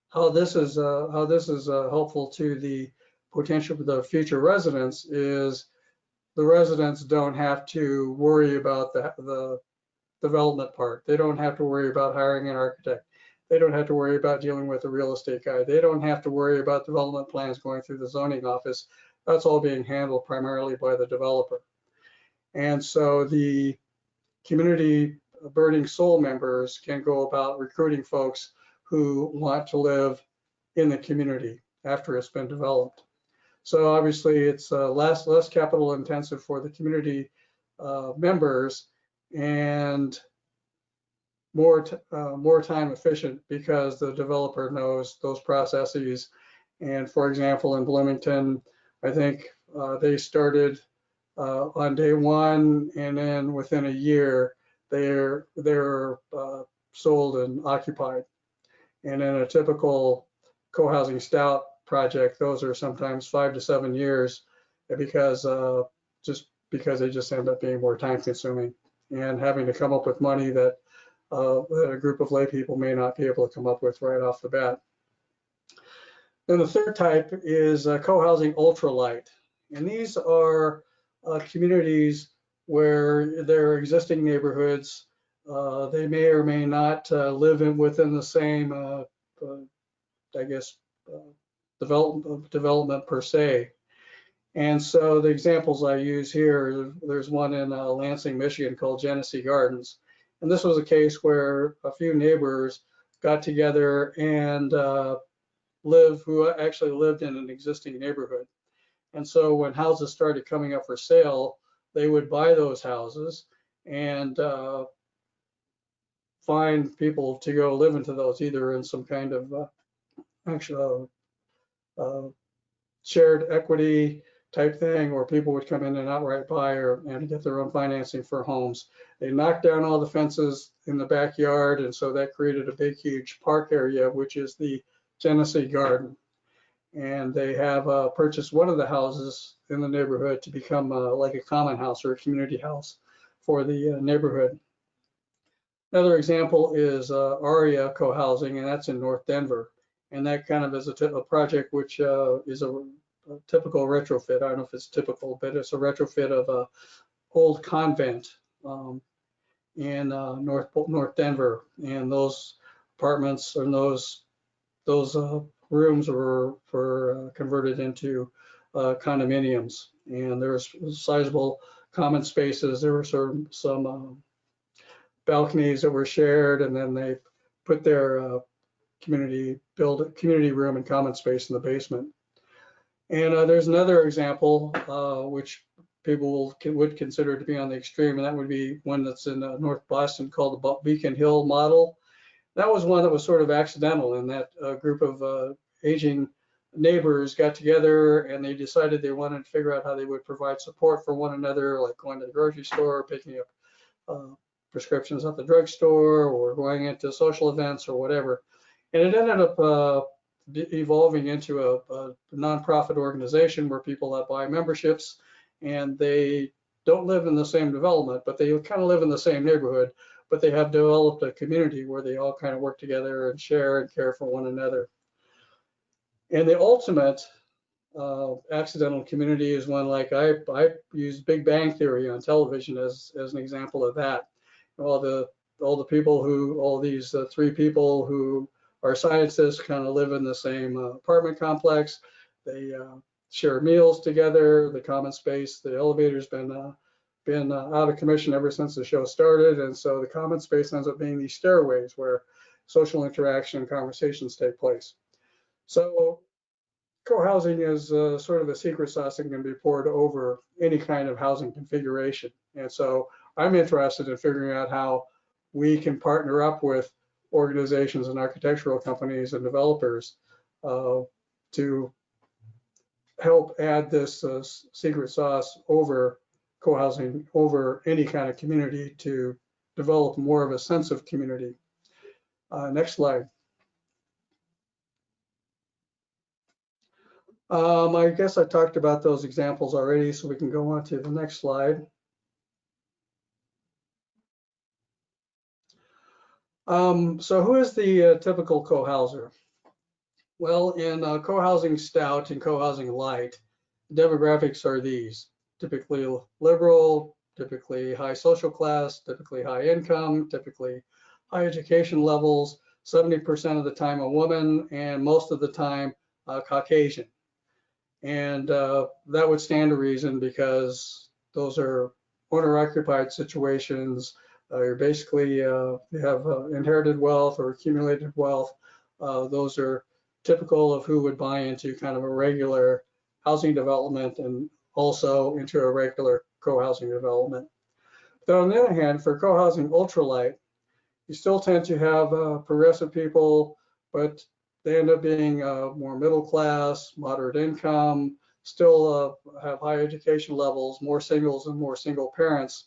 how this is helpful to the potential for the future residents is the residents don't have to worry about the development part. They don't have to worry about hiring an architect. They don't have to worry about dealing with a real estate guy. They don't have to worry about development plans going through the zoning office. That's all being handled primarily by the developer. And so the community burning soul members can go about recruiting folks who want to live in the community after it's been developed. So obviously it's less capital intensive for the community members, and more time efficient because the developer knows those processes. And for example, in Bloomington, I think they started on day 1, and then within a year they're sold and occupied. And in a typical co-housing stout project, those are sometimes 5 to 7 years, because they just end up being more time consuming and having to come up with money that a group of lay people may not be able to come up with right off the bat. Then the third type is co-housing ultralight. And these are communities where there are existing neighborhoods. They may or may not live within the same I guess, development per se. And so the examples I use here, there's one in Lansing, Michigan called Genesee Gardens. And this was a case where a few neighbors got together and who actually lived in an existing neighborhood. And so when houses started coming up for sale, they would buy those houses and find people to go live into those, either in some kind of actual shared equity type thing, or people would come in and outright buy and get their own financing for homes. They knocked down all the fences in the backyard, and so that created a big, huge park area, which is the Genesee Garden. And they have purchased one of the houses in the neighborhood to become like a common house or a community house for the neighborhood. Another example is Aria Co-Housing, and that's in North Denver. And that kind of is a project which is a typical retrofit. I don't know if it's typical, but it's a retrofit of a old convent in North Denver. And those apartments and those rooms were converted into condominiums. And there's sizable common spaces. There were some balconies that were shared, and then they put their community room and common space in the basement. And there's another example which people would consider to be on the extreme, and that would be one that's in North Boston called the Beacon Hill model. That was one that was sort of accidental, in that a group of aging neighbors got together and they decided they wanted to figure out how they would provide support for one another, like going to the grocery store, picking up prescriptions at the drugstore, or going into social events or whatever. And it ended up evolving into a nonprofit organization where people buy memberships, and they don't live in the same development, but they kind of live in the same neighborhood, but they have developed a community where they all kind of work together and share and care for one another. And the ultimate accidental community is one like I use Big Bang Theory on television as an example of that. All these three people who are scientists kind of live in the same apartment complex. They share meals together. The common space, the elevator's been out of commission ever since the show started, and so the common space ends up being these stairways where social interaction and conversations take place. So co-housing is sort of a secret sauce that can be poured over any kind of housing configuration. And so I'm interested in figuring out how we can partner up with organizations and architectural companies and developers to help add this secret sauce over co-housing, over any kind of community, to develop more of a sense of community. Next slide. I guess I talked about those examples already, so we can go on to the next slide. So who is the typical co-houser? Well, in co-housing stout and co-housing light, demographics are these: typically liberal, typically high social class, typically high income, typically high education levels, 70% of the time a woman, and most of the time Caucasian. And that would stand to reason, because those are owner-occupied situations. You're basically, you have inherited wealth or accumulated wealth. Those are typical of who would buy into kind of a regular housing development, and also into a regular co-housing development. But on the other hand, for co-housing ultralight, you still tend to have progressive people, but they end up being more middle class, moderate income, still have high education levels, more singles and more single parents.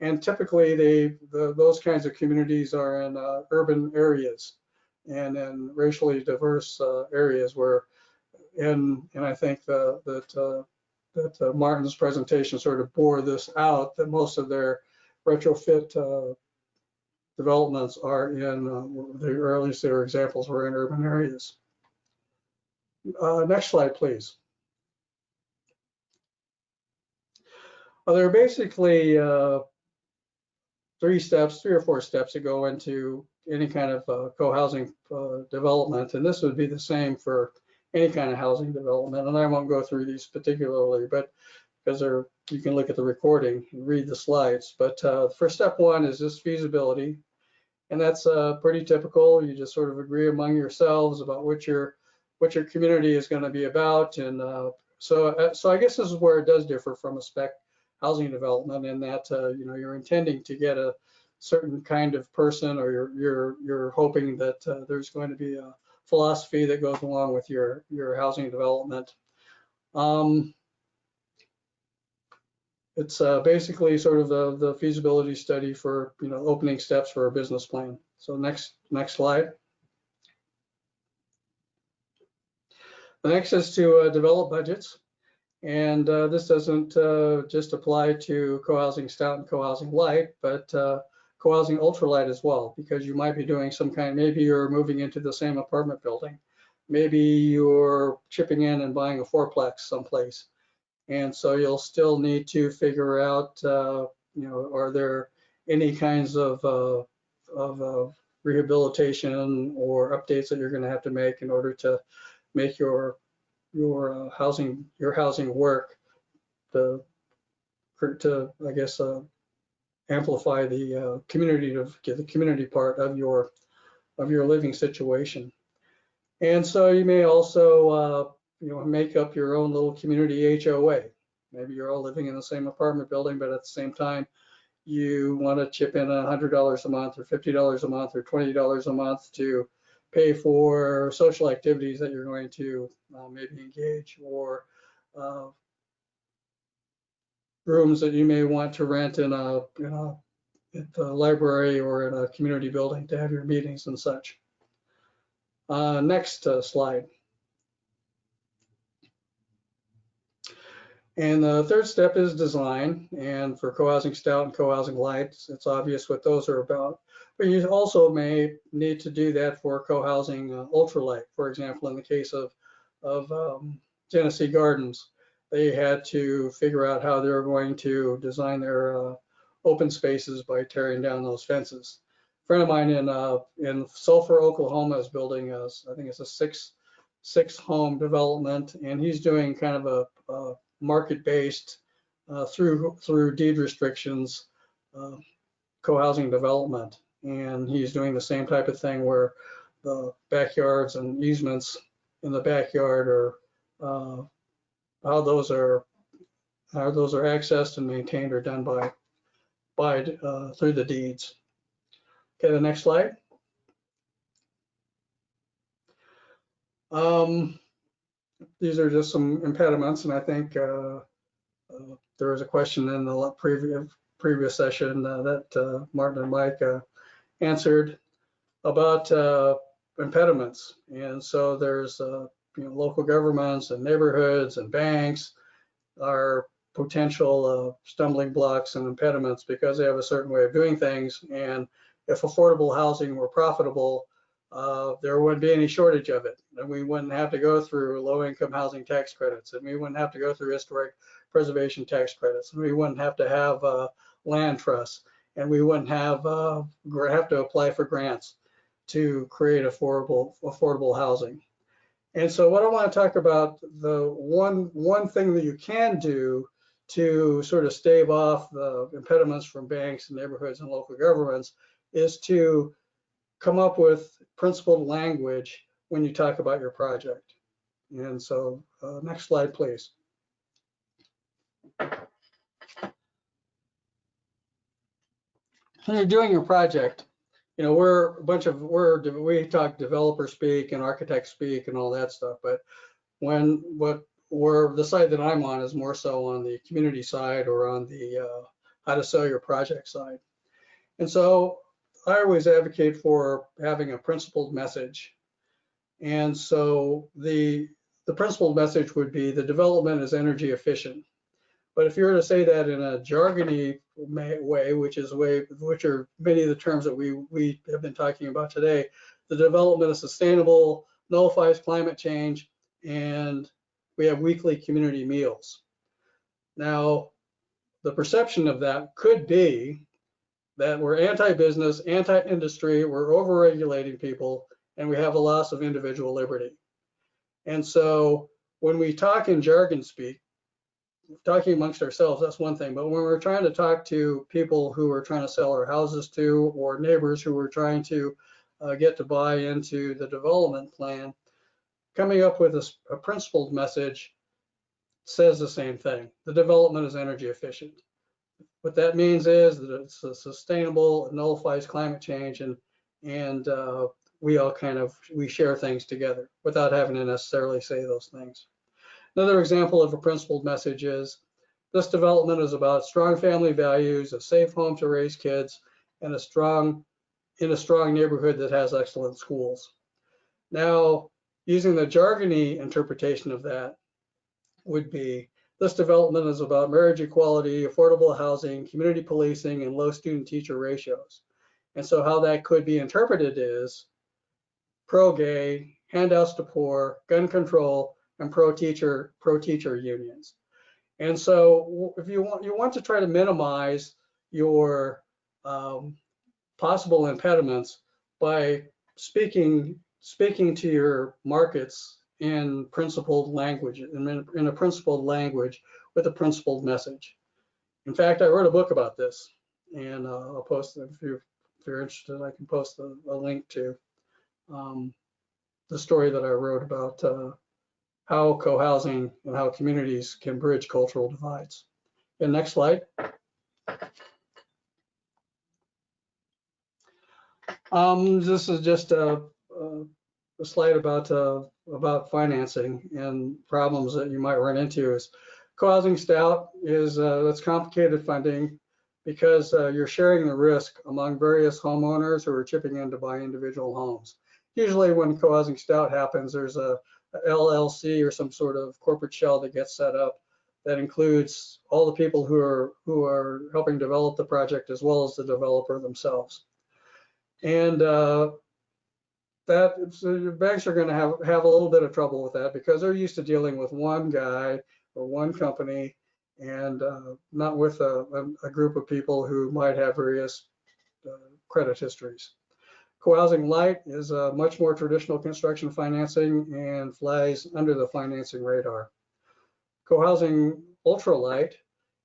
And typically those kinds of communities are in urban areas and in racially diverse areas where, and I think that Martin's presentation sort of bore this out, that most of their retrofit developments are in, the earliest their examples were in urban areas. Next slide, please. There are basically 3 or 4 steps that go into any kind of co-housing development, and this would be the same for any kind of housing development. And I won't go through these particularly, but because you can look at the recording and read the slides. But for step 1 is just feasibility, and that's pretty typical. You just sort of agree among yourselves about what your community is going to be about, and so I guess this is where it does differ from a spec housing development, in that you know, you're intending to get a certain kind of person, or you're hoping that there's going to be a philosophy that goes along with your housing development. It's basically sort of the feasibility study for, you know, opening steps for a business plan. So next slide. The next is to develop budgets. And this doesn't just apply to co-housing stout and co-housing light, but co-housing ultralight as well, because you might be doing some kind, maybe you're moving into the same apartment building. Maybe you're chipping in and buying a fourplex someplace. And so you'll still need to figure out, you know, are there any kinds of rehabilitation or updates that you're going to have to make in order to make your housing work to I guess amplify the community, to get the community part of your living situation. And so you may also you know, make up your own little community HOA. Maybe you're all living in the same apartment building, but at the same time you want to chip in $100 a month or $50 a month or $20 a month to pay for social activities that you're going to maybe engage, or rooms that you may want to rent in at the library or in a community building to have your meetings and such. Next slide. And the third step is design. And for co-housing stout and co-housing light, it's obvious what those are about. But you also may need to do that for co-housing ultralight. For example, in the case of Genesee Gardens, they had to figure out how they were going to design their open spaces by tearing down those fences. A friend of mine in Sulphur, Oklahoma is building I think it's a six home development, and he's doing kind of a market-based through deed restrictions co-housing development. And he's doing the same type of thing where the backyards and easements in the backyard are how those are accessed and maintained or done by through the deeds. Okay, the next slide. These are just some impediments, and I think there was a question in the previous session that Martin and Mike answered about impediments. And so there's you know, local governments and neighborhoods and banks are potential stumbling blocks and impediments because they have a certain way of doing things. And if affordable housing were profitable, there wouldn't be any shortage of it. And we wouldn't have to go through low-income housing tax credits, and we wouldn't have to go through historic preservation tax credits, and we wouldn't have to have land trusts, and we wouldn't have to apply for grants to create affordable housing. And so what I want to talk about, the one thing that you can do to sort of stave off the impediments from banks and neighborhoods and local governments, is to come up with principled language when you talk about your project. And so next slide, please. When you're doing your project, you know, we talk developer speak and architect speak and all that stuff, but the side that I'm on is more so on the community side, or on the how to sell your project side. And so I always advocate for having a principled message. And so the principled message would be the development is energy efficient. But if you were to say that in a jargony way, which are many of the terms that we have been talking about today, the development is sustainable, nullifies climate change, and we have weekly community meals. Now, the perception of that could be that we're anti-business, anti-industry, we're over-regulating people, and we have a loss of individual liberty. And so when we talk in jargon speak, talking amongst ourselves, that's one thing. But when we're trying to talk to people who we're trying to sell our houses to, or neighbors who we're trying to get to buy into the development plan, coming up with a principled message says the same thing. The development is energy efficient. What that means is that it's sustainable, it nullifies climate change, and we all we share things together without having to necessarily say those things. Another example of a principled message is this development is about strong family values, a safe home to raise kids, and in a strong neighborhood that has excellent schools. Now, using the jargony interpretation of that would be, this development is about marriage equality, affordable housing, community policing, and low student-teacher ratios. And so how that could be interpreted is pro-gay, handouts to poor, gun control, and pro-teacher unions. And so if you want to try to minimize your possible impediments by speaking to your markets in principled language, in a principled language with a principled message. In fact, I wrote a book about this, and I'll post it if you're interested. I can post a link to the story that I wrote about how co-housing and how communities can bridge cultural divides. And next slide. This is just a slide about financing and problems that you might run into. Is co-housing stout is that's complicated funding because you're sharing the risk among various homeowners who are chipping in to buy individual homes. Usually when co-housing stout happens, there's a LLC or some sort of corporate shell that gets set up that includes all the people who are helping develop the project as well as the developer themselves. And so the banks are going to have a little bit of trouble with that because they're used to dealing with one guy or one company and not with a group of people who might have various credit histories. Co-housing light is a much more traditional construction financing and flies under the financing radar. Co-housing ultralight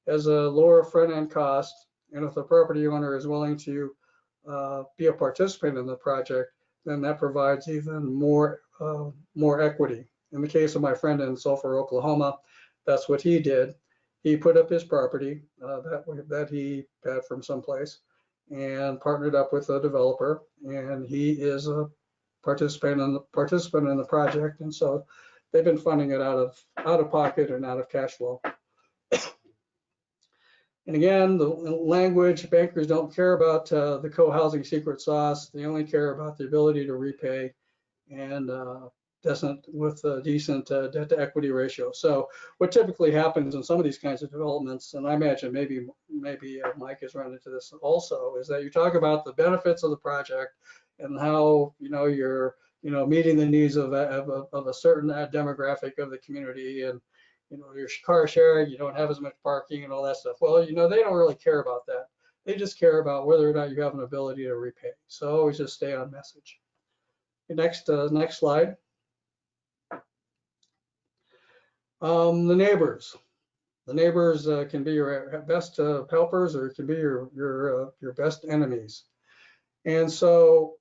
has a lower front-end cost, and if the property owner is willing to be a participant in the project, then that provides even more equity. In the case of my friend in Sulphur, Oklahoma, that's what he did. He put up his property that he had from someplace and partnered up with a developer, and he is a participant in the project, and so they've been funding it out of pocket and out of cash flow. And again, the language, bankers don't care about the co-housing secret sauce. They only care about the ability to repay and with a decent debt to equity ratio. So what typically happens in some of these kinds of developments, and I imagine maybe Mike has run into this also, is that you talk about the benefits of the project and how you're meeting the needs of a certain demographic of the community, and your car sharing, you don't have as much parking and all that stuff. Well, they don't really care about that. They just care about whether or not you have an ability to repay. So always just stay on message. Next slide. The neighbors. The neighbors can be your best helpers, or it can be your best enemies. And so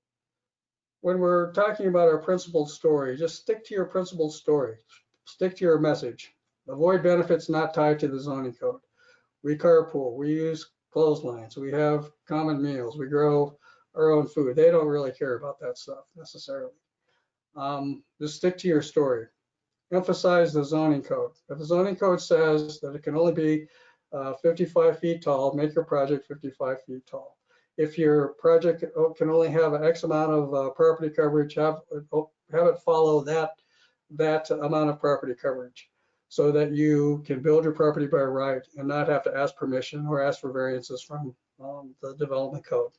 when we're talking about our principled story, just stick to your principled story. Stick to your message. Avoid benefits not tied to the zoning code. We carpool, we use clotheslines, we have common meals, we grow our own food. They don't really care about that stuff necessarily. Just stick to your story. Emphasize the zoning code. If the zoning code says that it can only be 55 feet tall, make your project 55 feet tall. If your project can only have an X amount of property coverage, have it follow that amount of property coverage, so that you can build your property by right and not have to ask permission or ask for variances from the development code.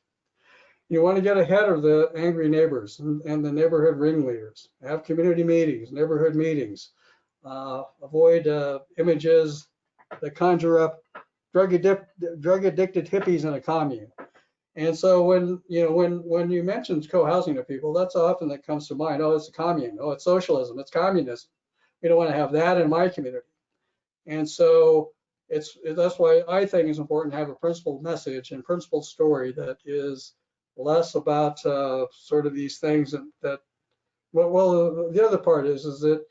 You want to get ahead of the angry neighbors and the neighborhood ringleaders. Have community meetings, neighborhood meetings. Avoid images that conjure up drug-addicted hippies in a commune. And so when you mention co-housing to people, that's often that comes to mind. Oh, it's a commune. Oh, it's socialism. It's communism. We don't want to have that in my community. And so that's why I think it's important to have a principled message and principled story that is less about sort of these things that well, the other part is that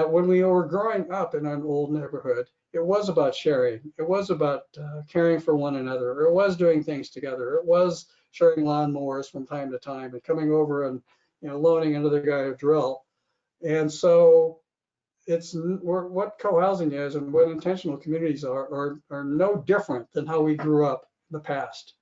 when we were growing up in an old neighborhood, it was about sharing. It was about caring for one another. It was doing things together. It was sharing lawnmowers from time to time and coming over and loaning another guy a drill. And so it's what co-housing is and what intentional communities are no different than how we grew up in the past.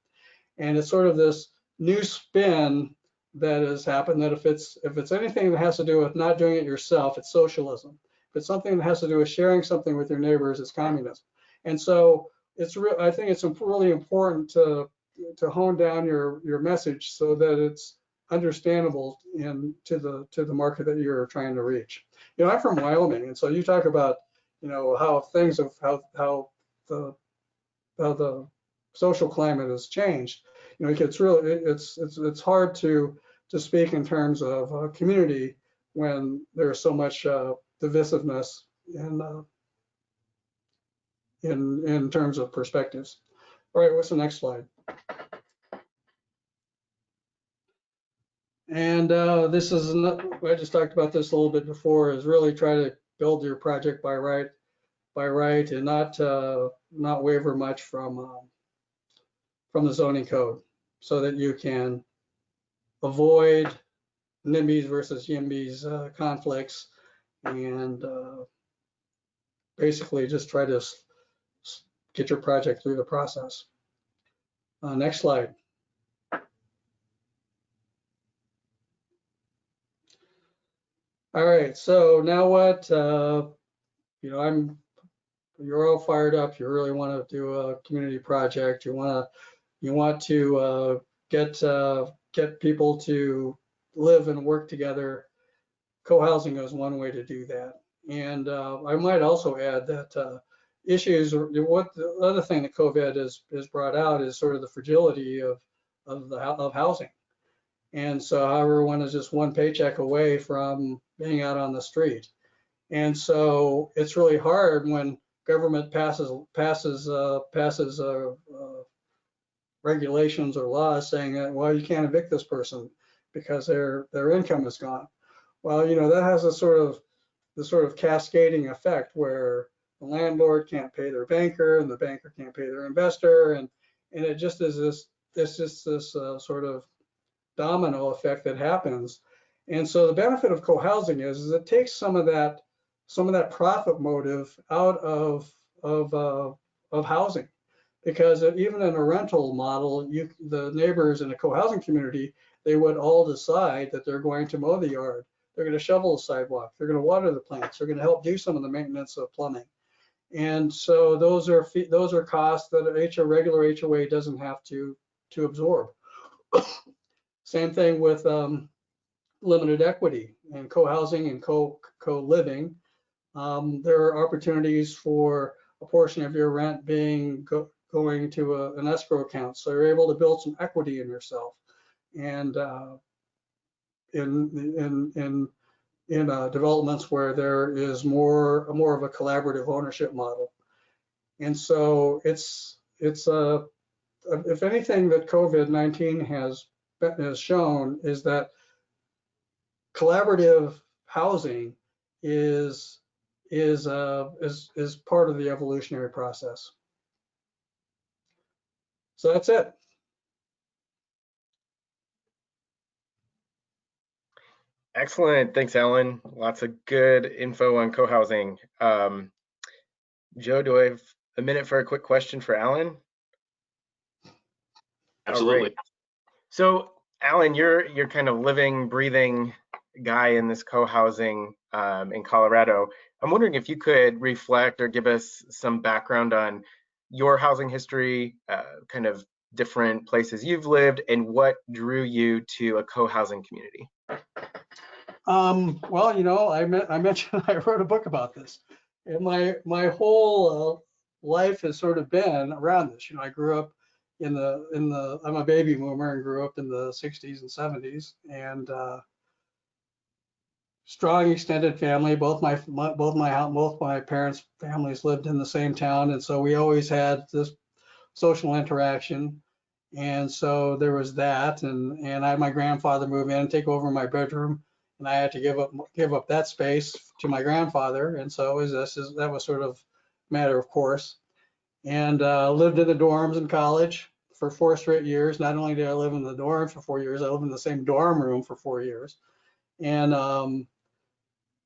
And it's sort of this new spin that has happened, that if it's anything that has to do with not doing it yourself, it's socialism. If it's something that has to do with sharing something with your neighbors, it's communism. And so I think it's really important to hone down your message so that it's understandable to the market that you're trying to reach. I'm from Wyoming, and so you talk about how things of how the social climate has changed. It's hard to speak in terms of community when there's so much divisiveness in terms of perspectives. All right, what's the next slide? And this is, I just talked about this a little bit before, is really try to build your project by right and not waver much from the zoning code, so that you can avoid NIMBYs versus YIMBYs conflicts, and basically just try to get your project through the process. Next slide. All right, so now what? You're all fired up. You really want to do a community project. You want to get people to live and work together. Co-housing is one way to do that. And I might also add that what the other thing that COVID has brought out is sort of the fragility of housing. And so everyone is just one paycheck away from being out on the street. And so it's really hard when government passes regulations or laws saying that, well, you can't evict this person because their income is gone. Well, that has the sort of cascading effect where the landlord can't pay their banker and the banker can't pay their investor, and it just is this sort of domino effect that happens. And so the benefit of co-housing is it takes some of that profit motive out of housing, because even in a rental model, the neighbors in a co-housing community, they would all decide that they're going to mow the yard, they're going to shovel the sidewalk, they're going to water the plants, they're going to help do some of the maintenance of plumbing. And so those are costs that a regular HOA doesn't have to absorb. Same thing with limited equity and co-housing and co-living. There are opportunities for a portion of your rent going to an escrow account, so you're able to build some equity in yourself. And in developments where there is more of a collaborative ownership model. And so it's if anything that COVID-19 has shown is that collaborative housing is part of the evolutionary process. So that's it. Excellent. Thanks, Alan. Lots of good info on co-housing. Joe, do I have a minute for a quick question for Alan? Absolutely. Right. So, Alan, you're kind of living, breathing guy in this co-housing in Colorado. I'm wondering if you could reflect or give us some background on your housing history, kind of different places you've lived, and what drew you to a co-housing community. Well, I mentioned I wrote a book about this, and my whole life has sort of been around this. I grew up I'm a baby boomer and grew up in the 60s and 70s, and strong extended family. Both my parents' families lived in the same town, and so we always had this social interaction. And so there was that, and I had my grandfather move in and take over my bedroom, and I had to give up that space to my grandfather, and so that was sort of matter of course. And lived in the dorms in college for 4 straight years. Not only did I live in the dorm for 4 years, I lived in the same dorm room for 4 years, and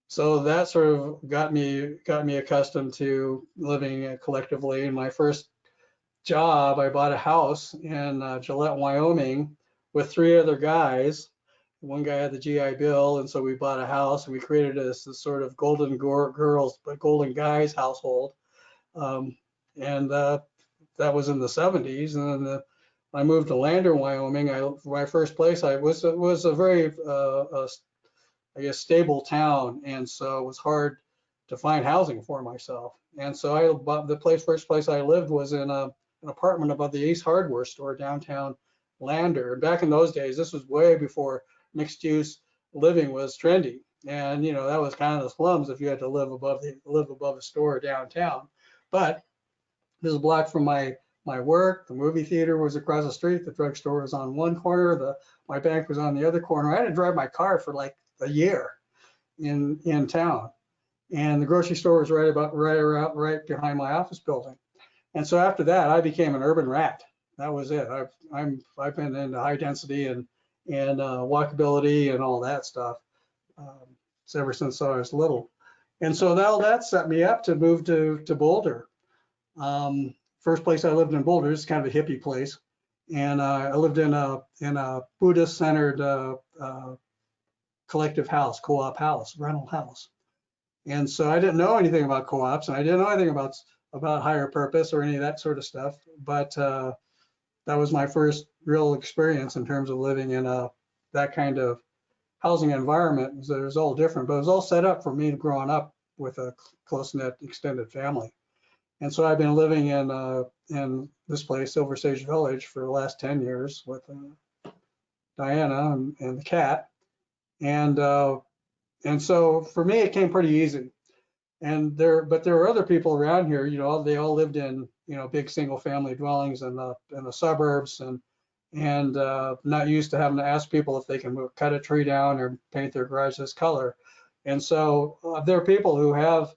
so that sort of got me accustomed to living collectively. In my first job, I bought a house in Gillette, Wyoming, with 3 other guys. One guy had the GI Bill, and so we bought a house, and we created this sort of golden girls, but golden guys household. And that was in the 70s. And then I moved to Lander, Wyoming. My first place was a very, I guess, stable town, and so it was hard to find housing for myself. And so first place I lived was in an apartment above the Ace Hardware store downtown Lander. Back in those days, this was way before mixed use living was trendy, and that was kind of the slums if you had to live above a store downtown. But this is a block from my work. The movie theater was across the street. The drugstore was on one corner. My bank was on the other corner. I had to drive my car for like a year in town, and the grocery store was right behind my office building. And so after that, I became an urban rat. That was it. I've been into high density and walkability and all that stuff ever since I was little. And so now that set me up to move to Boulder. First place I lived in Boulder is kind of a hippie place, and I lived in a Buddhist-centered collective house, co-op house, rental house. And so I didn't know anything about co-ops, and I didn't know anything about higher purpose or any of that sort of stuff. But that was my first real experience in terms of living in that kind of housing environment. It was all different, but it was all set up for me growing up with a close-knit extended family. And so I've been living in this place, Silver-Sage Village, for the last 10 years with Diana and the cat. And so for me, it came pretty easy. But there were other people around here. They all lived in big single-family dwellings in the suburbs, and not used to having to ask people if they can cut a tree down or paint their garage this color. And so there are people who have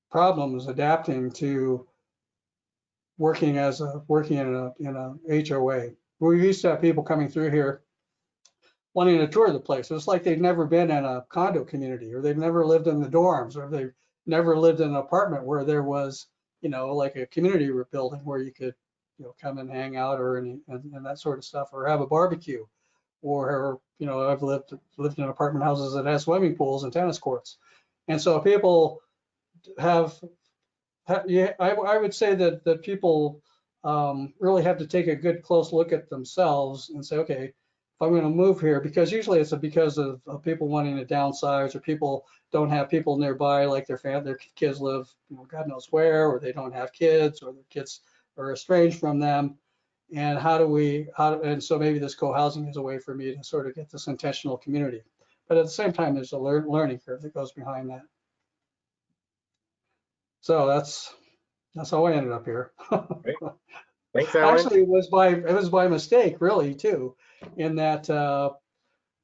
problems adapting to working in a HOA. We used to have people coming through here wanting to tour the place. It's like they've never been in a condo community, or they've never lived in the dorms, or they've never lived in an apartment where there was, like a community building where you could, come and hang out and that sort of stuff, or have a barbecue, or I've lived in apartment houses that have swimming pools and tennis courts. And so people I would say that people really have to take a good close look at themselves and say, okay, if I'm going to move here, because usually it's because of people wanting to downsize, or people don't have people nearby, like their kids live, God knows where, or they don't have kids, or their kids are estranged from them. And and so maybe this co-housing is a way for me to sort of get this intentional community. But at the same time, there's a learning curve that goes behind that. So that's how I ended up here. Great. Thanks, Alan. Actually, it was by mistake, really, too, in that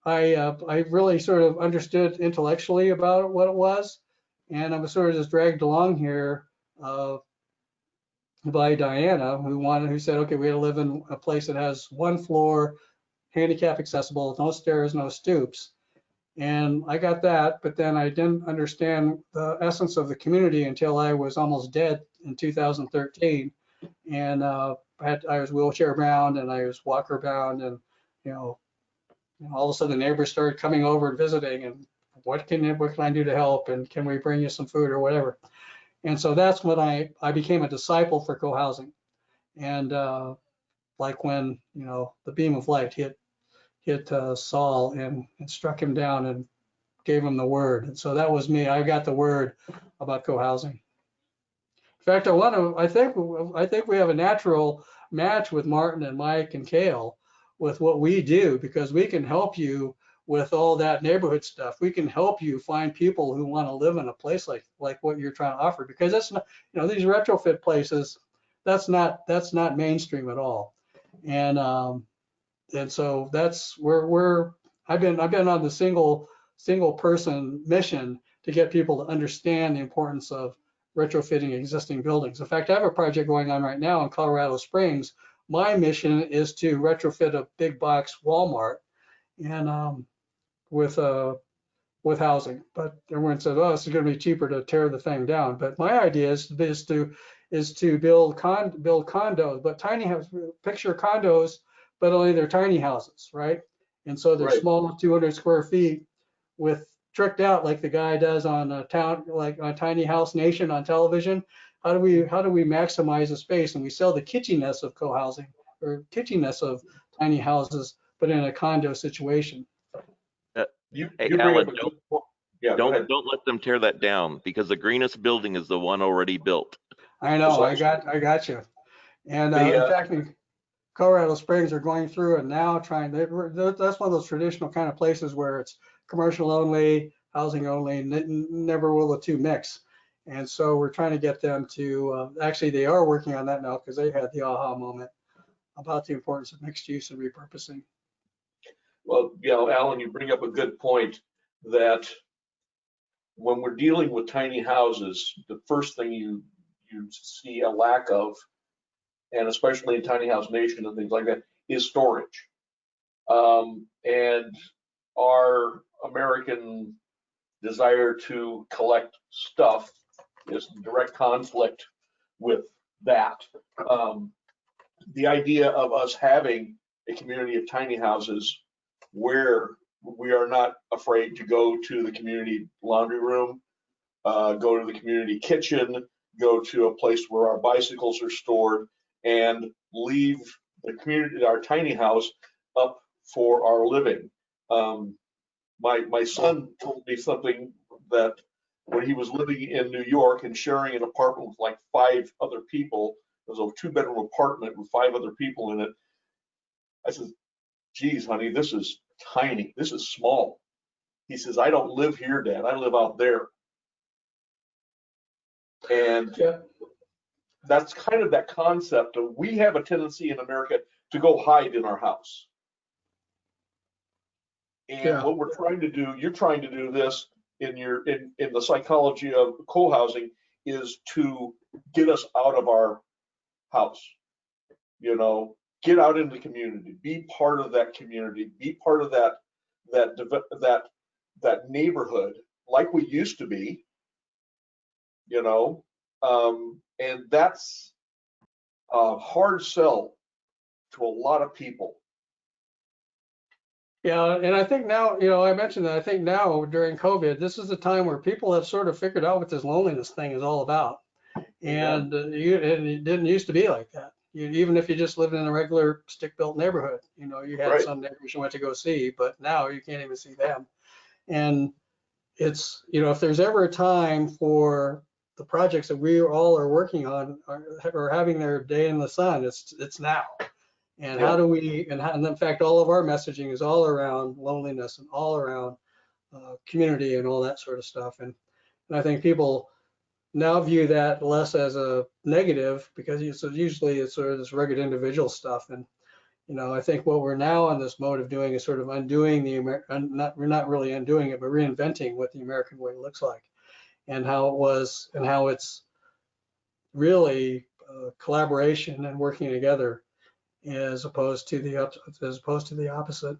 I really sort of understood intellectually about what it was, and I was sort of just dragged along here by Diana, who said, okay, we had to live in a place that has 1 floor, handicap accessible, no stairs, no stoops. And I got that, but then I didn't understand the essence of the community until I was almost dead in 2013. And I was wheelchair bound, and I was walker bound, and all of a sudden the neighbors started coming over and visiting, and what can I do to help, and can we bring you some food or whatever. And so that's when I became a disciple for co-housing. And like when the beam of light hit Saul and struck him down and gave him the word. And so that was me. I got the word about co-housing. fact, I think we have a natural match with Martin and Mike and Kale with what we do, because we can help you with all that neighborhood stuff. We can help you find people who want to live in a place like what you're trying to offer, because that's not, these retrofit places, that's not mainstream at all. And so that's where I've been on the single person mission to get people to understand the importance of retrofitting existing buildings. In fact, I have a project going on right now in Colorado Springs. My mission is to retrofit a big box Walmart and with housing. But everyone said, oh, this is going to be cheaper to tear the thing down. But my idea is to build condos, but tiny houses, picture condos, but only they're tiny houses, right? And so they're Right. small, 200 square feet, with tricked out like the guy does on a town, like on Tiny House Nation on television. How do we maximize the space? And we sell the kitschiness of co-housing, or kitschiness of tiny houses, but in a condo situation. You Hey, bring Alan, up a good point. Yeah, go ahead. don't let them tear that down, because the greenest building is the one already built. I know, I Precisely. got you. And The, in fact, Colorado Springs are going through and now that's one of those traditional kind of places where it's commercial only, housing only, never will the two mix. And so we're trying to get them to, actually they are working on that now, because they had the aha moment about the importance of mixed use and repurposing. Well, Alan, you bring up a good point that when we're dealing with tiny houses, the first thing you see a lack of, and especially in Tiny House Nation and things like that, is storage. And our American desire to collect stuff is in direct conflict with that. The idea of us having a community of tiny houses where we are not afraid to go to the community laundry room, go to the community kitchen, go to a place where our bicycles are stored, and leave the community, our tiny house, up for our living. My son told me something that when he was living in New York and sharing an apartment with like 5 other people, it was a 2-bedroom apartment with 5 other people in it. I said, geez, honey, this is tiny. This is small. He says, I don't live here, Dad. I live out there. And Yeah. that's kind of that concept of, we have a tendency in America to go hide in our house. And what we're trying to do, you're trying to do this in the psychology of co-housing, is to get us out of our house. Get out into the community, be part of that community, be part of that neighborhood like we used to be. And that's a hard sell to a lot of people. Yeah, and I think now, I mentioned that I think now during COVID, this is the time where people have sort of figured out what this loneliness thing is all about. And it didn't used to be like that. Even if you just lived in a regular stick-built neighborhood, you had some neighbors you went to go see, but now you can't even see them. And it's, if there's ever a time for the projects that we all are working on or having their day in the sun, it's now. And how do we, and in fact, all of our messaging is all around loneliness and all around community and all that sort of stuff. And I think people now view that less as a negative, because usually it's sort of this rugged individual stuff. And, I think what we're now on this mode of doing is sort of undoing we're not really undoing it, but reinventing what the American way looks like and how it was and how it's really collaboration and working together, as opposed to the opposite.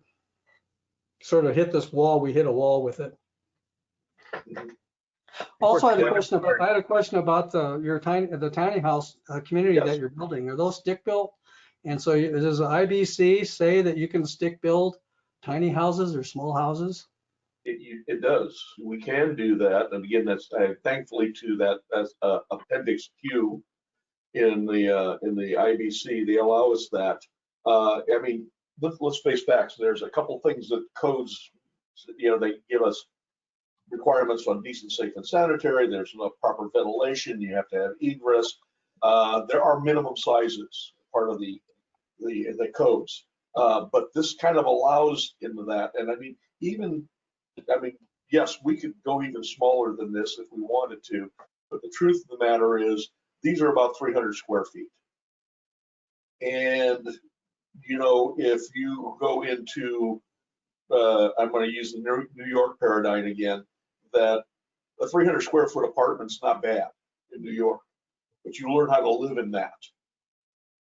Sort of hit this wall, we hit a wall with it. Also, I had a question about the tiny house community that you're building. Are those stick built? And so does the IBC say that you can stick build tiny houses or small houses? It does. We can do that. And again, that's thankfully to that as Appendix Q in the IBC, they allow us that. I mean, let's face facts. There's a couple things that codes, they give us requirements on decent, safe, and sanitary. There's enough proper ventilation. You have to have egress. There are minimum sizes, part of the codes. But this kind of allows into that. And I mean, yes, we could go even smaller than this if we wanted to. But the truth of the matter is, these are about 300 square feet. And, you know, if you go into, I'm going to use the New York paradigm again, that a 300 square foot apartment's not bad in New York, but you learn how to live in that.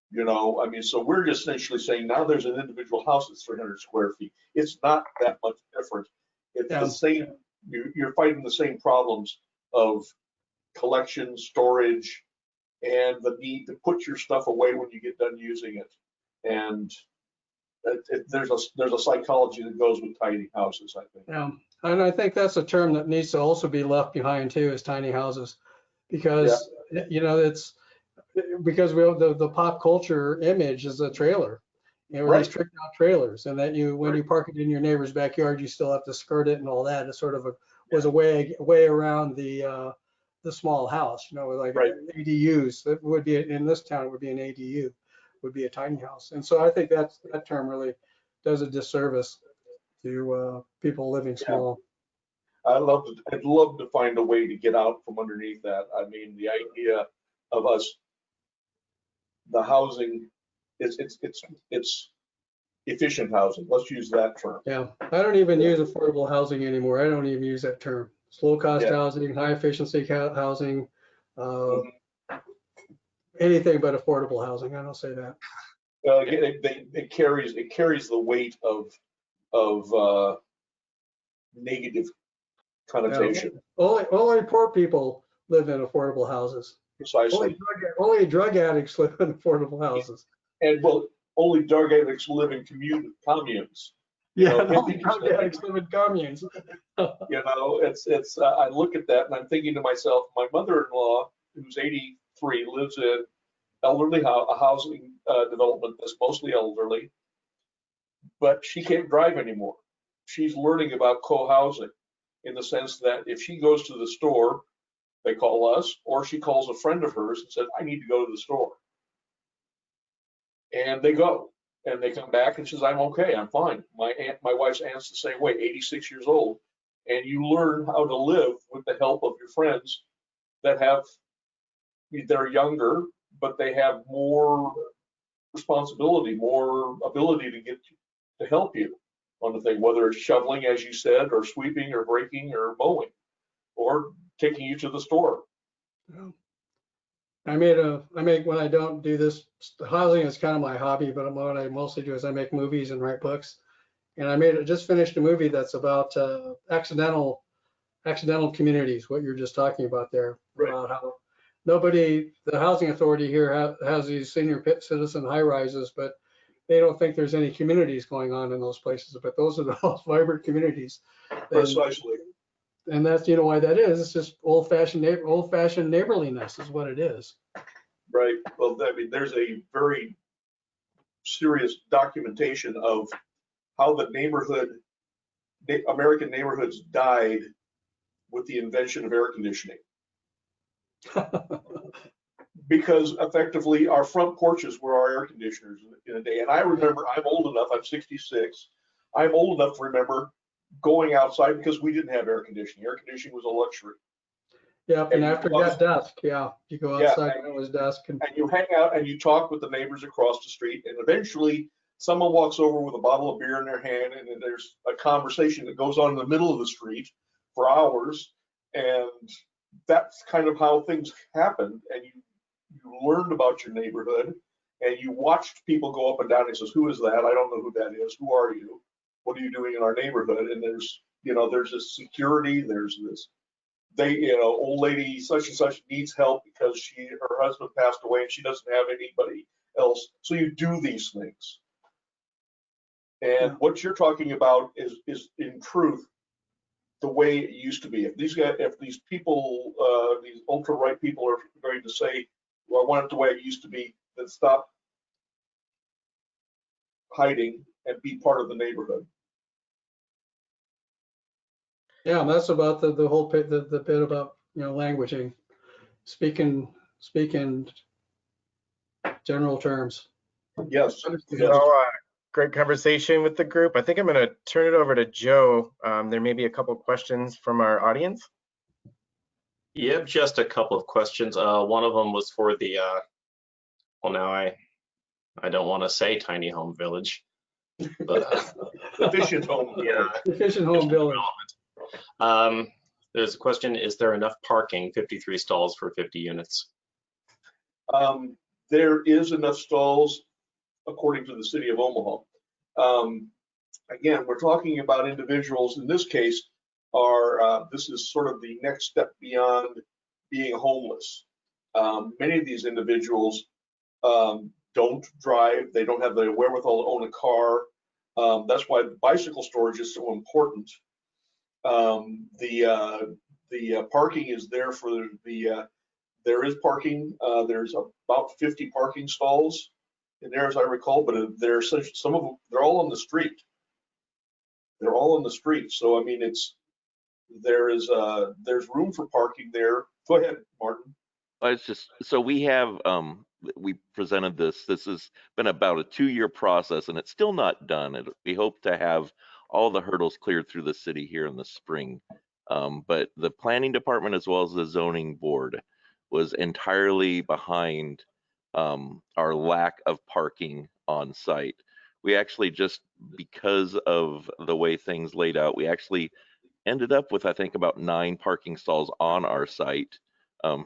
You know, I mean, so we're just essentially saying now there's an individual house that's 300 square feet. It's not that much different. It's the same, you're fighting the same problems of collection, storage, and the need to put your stuff away when you get done using it. And there's a psychology that goes with tiny houses, I think. Yeah, and I think that's a term that needs to also be left behind too, is tiny houses, because you know, it's because we have the pop culture image is a trailer, you know, these tricked out trailers, and that when you park it in your neighbor's backyard, you still have to skirt it and all that. It's sort of was a way around the small house, you know, like ADUs. That would be in this town, it would be an ADU, would be a tiny house. And so I think that term really does a disservice to people living small. I'd love to find a way to get out from underneath that. I mean, the idea of us, the housing, it's efficient housing. Let's use that term. Yeah, I don't even use affordable housing anymore. I don't even use that term. It's low cost housing, high efficiency housing, anything but affordable housing. I don't say that. Well, it carries the weight of negative connotation. Yeah. Only poor people live in affordable houses. Precisely. Only drug addicts live in affordable houses. And well, only drug addicts live in communes. Only drug addicts live in communes. You know, it's I look at that and I'm thinking to myself, my mother-in-law, who's 83, lives in elderly housing development that's mostly elderly, but she can't drive anymore. She's learning about co-housing in the sense that if she goes to the store, they call us, or she calls a friend of hers and says, I need to go to the store. And they go, and they come back and says, I'm okay, I'm fine. My wife's aunt's the same way, 86 years old. And you learn how to live with the help of your friends that they're younger, but they have more responsibility, more ability to help you on the thing, whether it's shoveling, as you said, or sweeping, or breaking, or mowing, or taking you to the store. Yeah. I make when I don't do this, housing is kind of my hobby, but what I mostly do is I make movies and write books. And I just finished a movie that's about accidental communities, what you're just talking about there, about how the housing authority here has these senior citizen high rises, but they don't think there's any communities going on in those places. But those are the most vibrant communities. Precisely. And that's, you know, why that is. It's just old-fashioned neighborliness is what it is. Right. Well, I mean, there's a very serious documentation of how the American neighborhoods died with the invention of air conditioning. Because effectively our front porches were our air conditioners in a day. And I remember, I'm old enough, I'm 66, I'm old enough to remember going outside because we didn't have air conditioning. Air conditioning was a luxury. Yeah, and after it got dusk, you go outside when it was dusk. And you hang out and you talk with the neighbors across the street, and eventually someone walks over with a bottle of beer in their hand, and then there's a conversation that goes on in the middle of the street for hours. And that's kind of how things happened. And you learned about your neighborhood, and you watched people go up and down. And says, who is that? I don't know who that is. Who are you? What are you doing in our neighborhood? And there's this security, there's this, old lady such and such needs help because her husband passed away and she doesn't have anybody else. So you do these things. And what you're talking about is in truth the way it used to be. If these people, these ultra-right people are going to say, well, I want it the way it used to be, then stop hiding and be part of the neighborhood. Yeah, and that's about the whole bit, the bit about, languaging, speaking general terms. Yes. So, great conversation with the group. I think I'm going to turn it over to Joe. There may be a couple questions from our audience. Yep, just a couple of questions. One of them was for the, well, now I don't want to say tiny home village, but Efficient home. yeah. Efficient home village. There's a question, is there enough parking, 53 stalls for 50 units? There is enough stalls according to the city of Omaha. Again, we're talking about individuals, in this case, this is sort of the next step beyond being homeless. Many of these individuals don't drive, they don't have the wherewithal to own a car. That's why bicycle storage is so important. The parking is there for there is parking. There's about 50 parking stalls in there, as I recall, but there's some of them, they're all on the street. They're all on the street. So I mean, there's room for parking there. Go ahead, Martin. It's just, so we have, we presented this. This has been about a 2-year process, and it's still not done. We hope to have all the hurdles cleared through the city here in the spring. But the planning department, as well as the zoning board, was entirely behind our lack of parking on site. We actually, just because of the way things laid out, we actually ended up with, I think, about 9 parking stalls on our site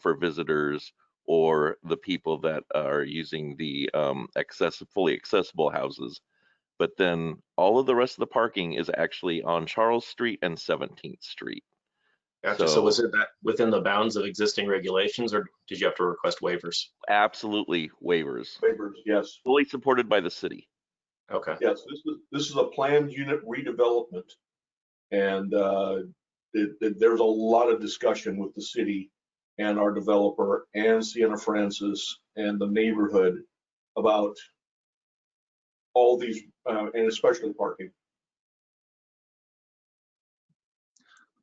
for visitors or the people that are using the fully accessible houses. But then all of the rest of the parking is actually on Charles Street and 17th Street. Gotcha. So was it that within the bounds of existing regulations, or did you have to request waivers? Absolutely waivers. Waivers, yes. Fully supported by the city. Okay. Yes, this is a planned unit redevelopment, and there's a lot of discussion with the city and our developer and Sienna Francis and the neighborhood about all these, and especially parking.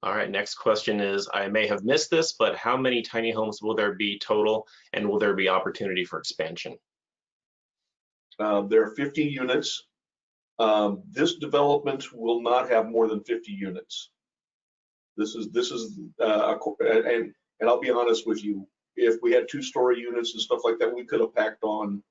All right, next question is, I may have missed this, but how many tiny homes will there be total, and will there be opportunity for expansion? There are 50 units. This development will not have more than 50 units. This is and I'll be honest with you, if we had 2-story units and stuff like that, we could have packed on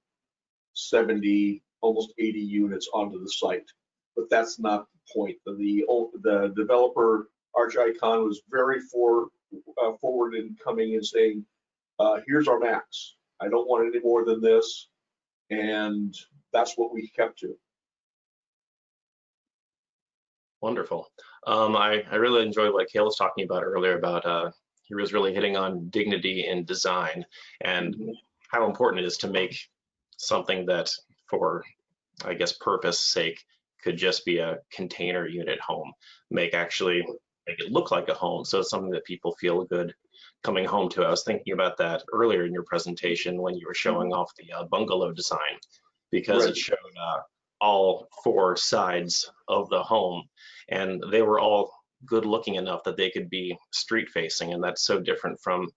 70, almost 80 units onto the site. But that's not the point. The developer, Arch Icon, was very forward in coming and saying, here's our max. I don't want any more than this. And that's what we kept to. Wonderful. I really enjoyed what Kale was talking about earlier about he was really hitting on dignity in design and how important it is to make something that, for, I guess, purpose sake, could just be a container unit home, make it look like a home. So it's something that people feel good coming home to. I was thinking about that earlier in your presentation when you were showing off the bungalow design, because Right. it showed all 4 sides of the home, and they were all good looking enough that they could be street facing. And that's so different from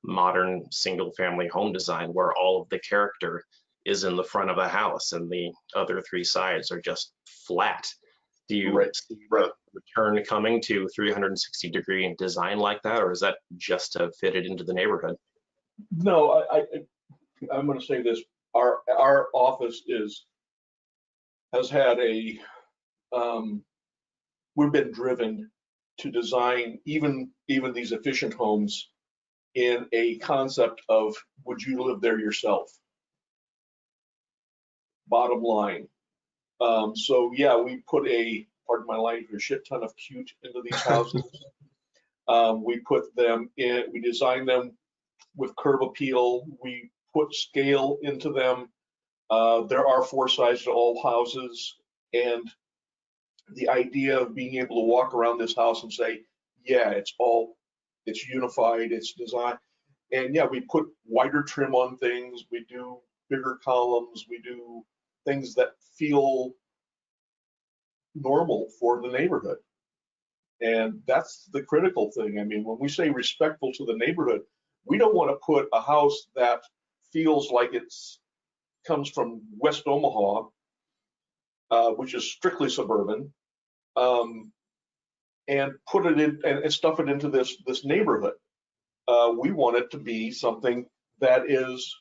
modern single family home design, where all of the character is in the front of a house and the other 3 sides are just flat. Do you see a return coming to 360-degree design like that, or is that just to fit it into the neighborhood? No, I'm going to say this. Our office has had we've been driven to design even these efficient homes in a concept of, would you live there yourself? Bottom line. So yeah, we put pardon my language, a shit ton of cute into these houses. We put them in, we designed them with curb appeal. We put scale into them. There are 4 sides to all houses, and the idea of being able to walk around this house and say, yeah, it's unified, it's designed. And yeah, we put wider trim on things. We do bigger columns. We do things that feel normal for the neighborhood. And that's the critical thing. I mean, when we say respectful to the neighborhood, we don't want to put a house that feels like comes from West Omaha, which is strictly suburban, and put it in and stuff it into this neighborhood. We want it to be something that is,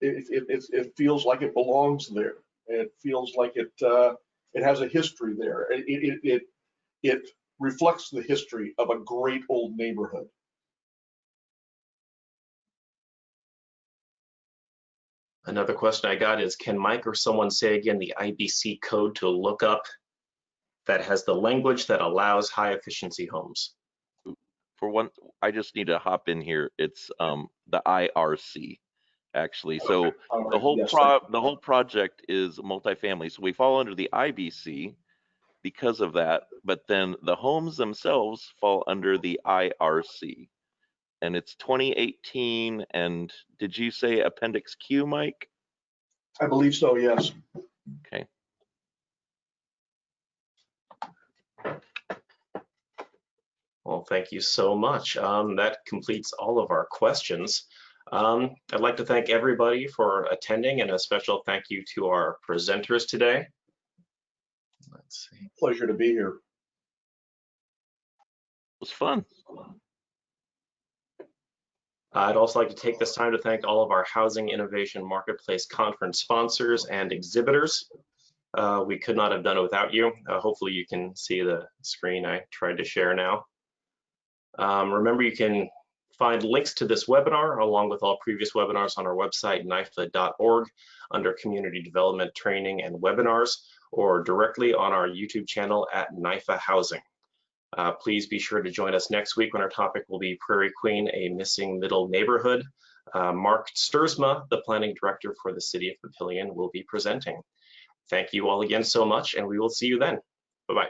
it feels like it belongs there. It feels like it has a history there. It reflects the history of a great old neighborhood. Another question I got is, can Mike or someone say again the IBC code to look up that has the language that allows high efficiency homes? For one, I just need to hop in here. It's the IRC, actually. So Okay. All right. the whole Yes, the whole project is multifamily. So we fall under the IBC because of that, but then the homes themselves fall under the IRC. And it's 2018, and did you say Appendix Q, Mike? I believe so, yes. Okay. Well, thank you so much. That completes all of our questions. I'd like to thank everybody for attending, and a special thank you to our presenters today. Let's see. Pleasure to be here. It was fun. I'd also like to take this time to thank all of our Housing Innovation Marketplace Conference sponsors and exhibitors. We could not have done it without you. Hopefully you can see the screen I tried to share now. Remember, you can find links to this webinar along with all previous webinars on our website, NYFA.org, under Community Development Training and Webinars, or directly on our YouTube channel at NYFA Housing. Please be sure to join us next week when our topic will be Prairie Queen, a missing middle neighborhood. Mark Stursma, the planning director for the city of Papillion, will be presenting. Thank you all again so much, and we will see you then. Bye-bye.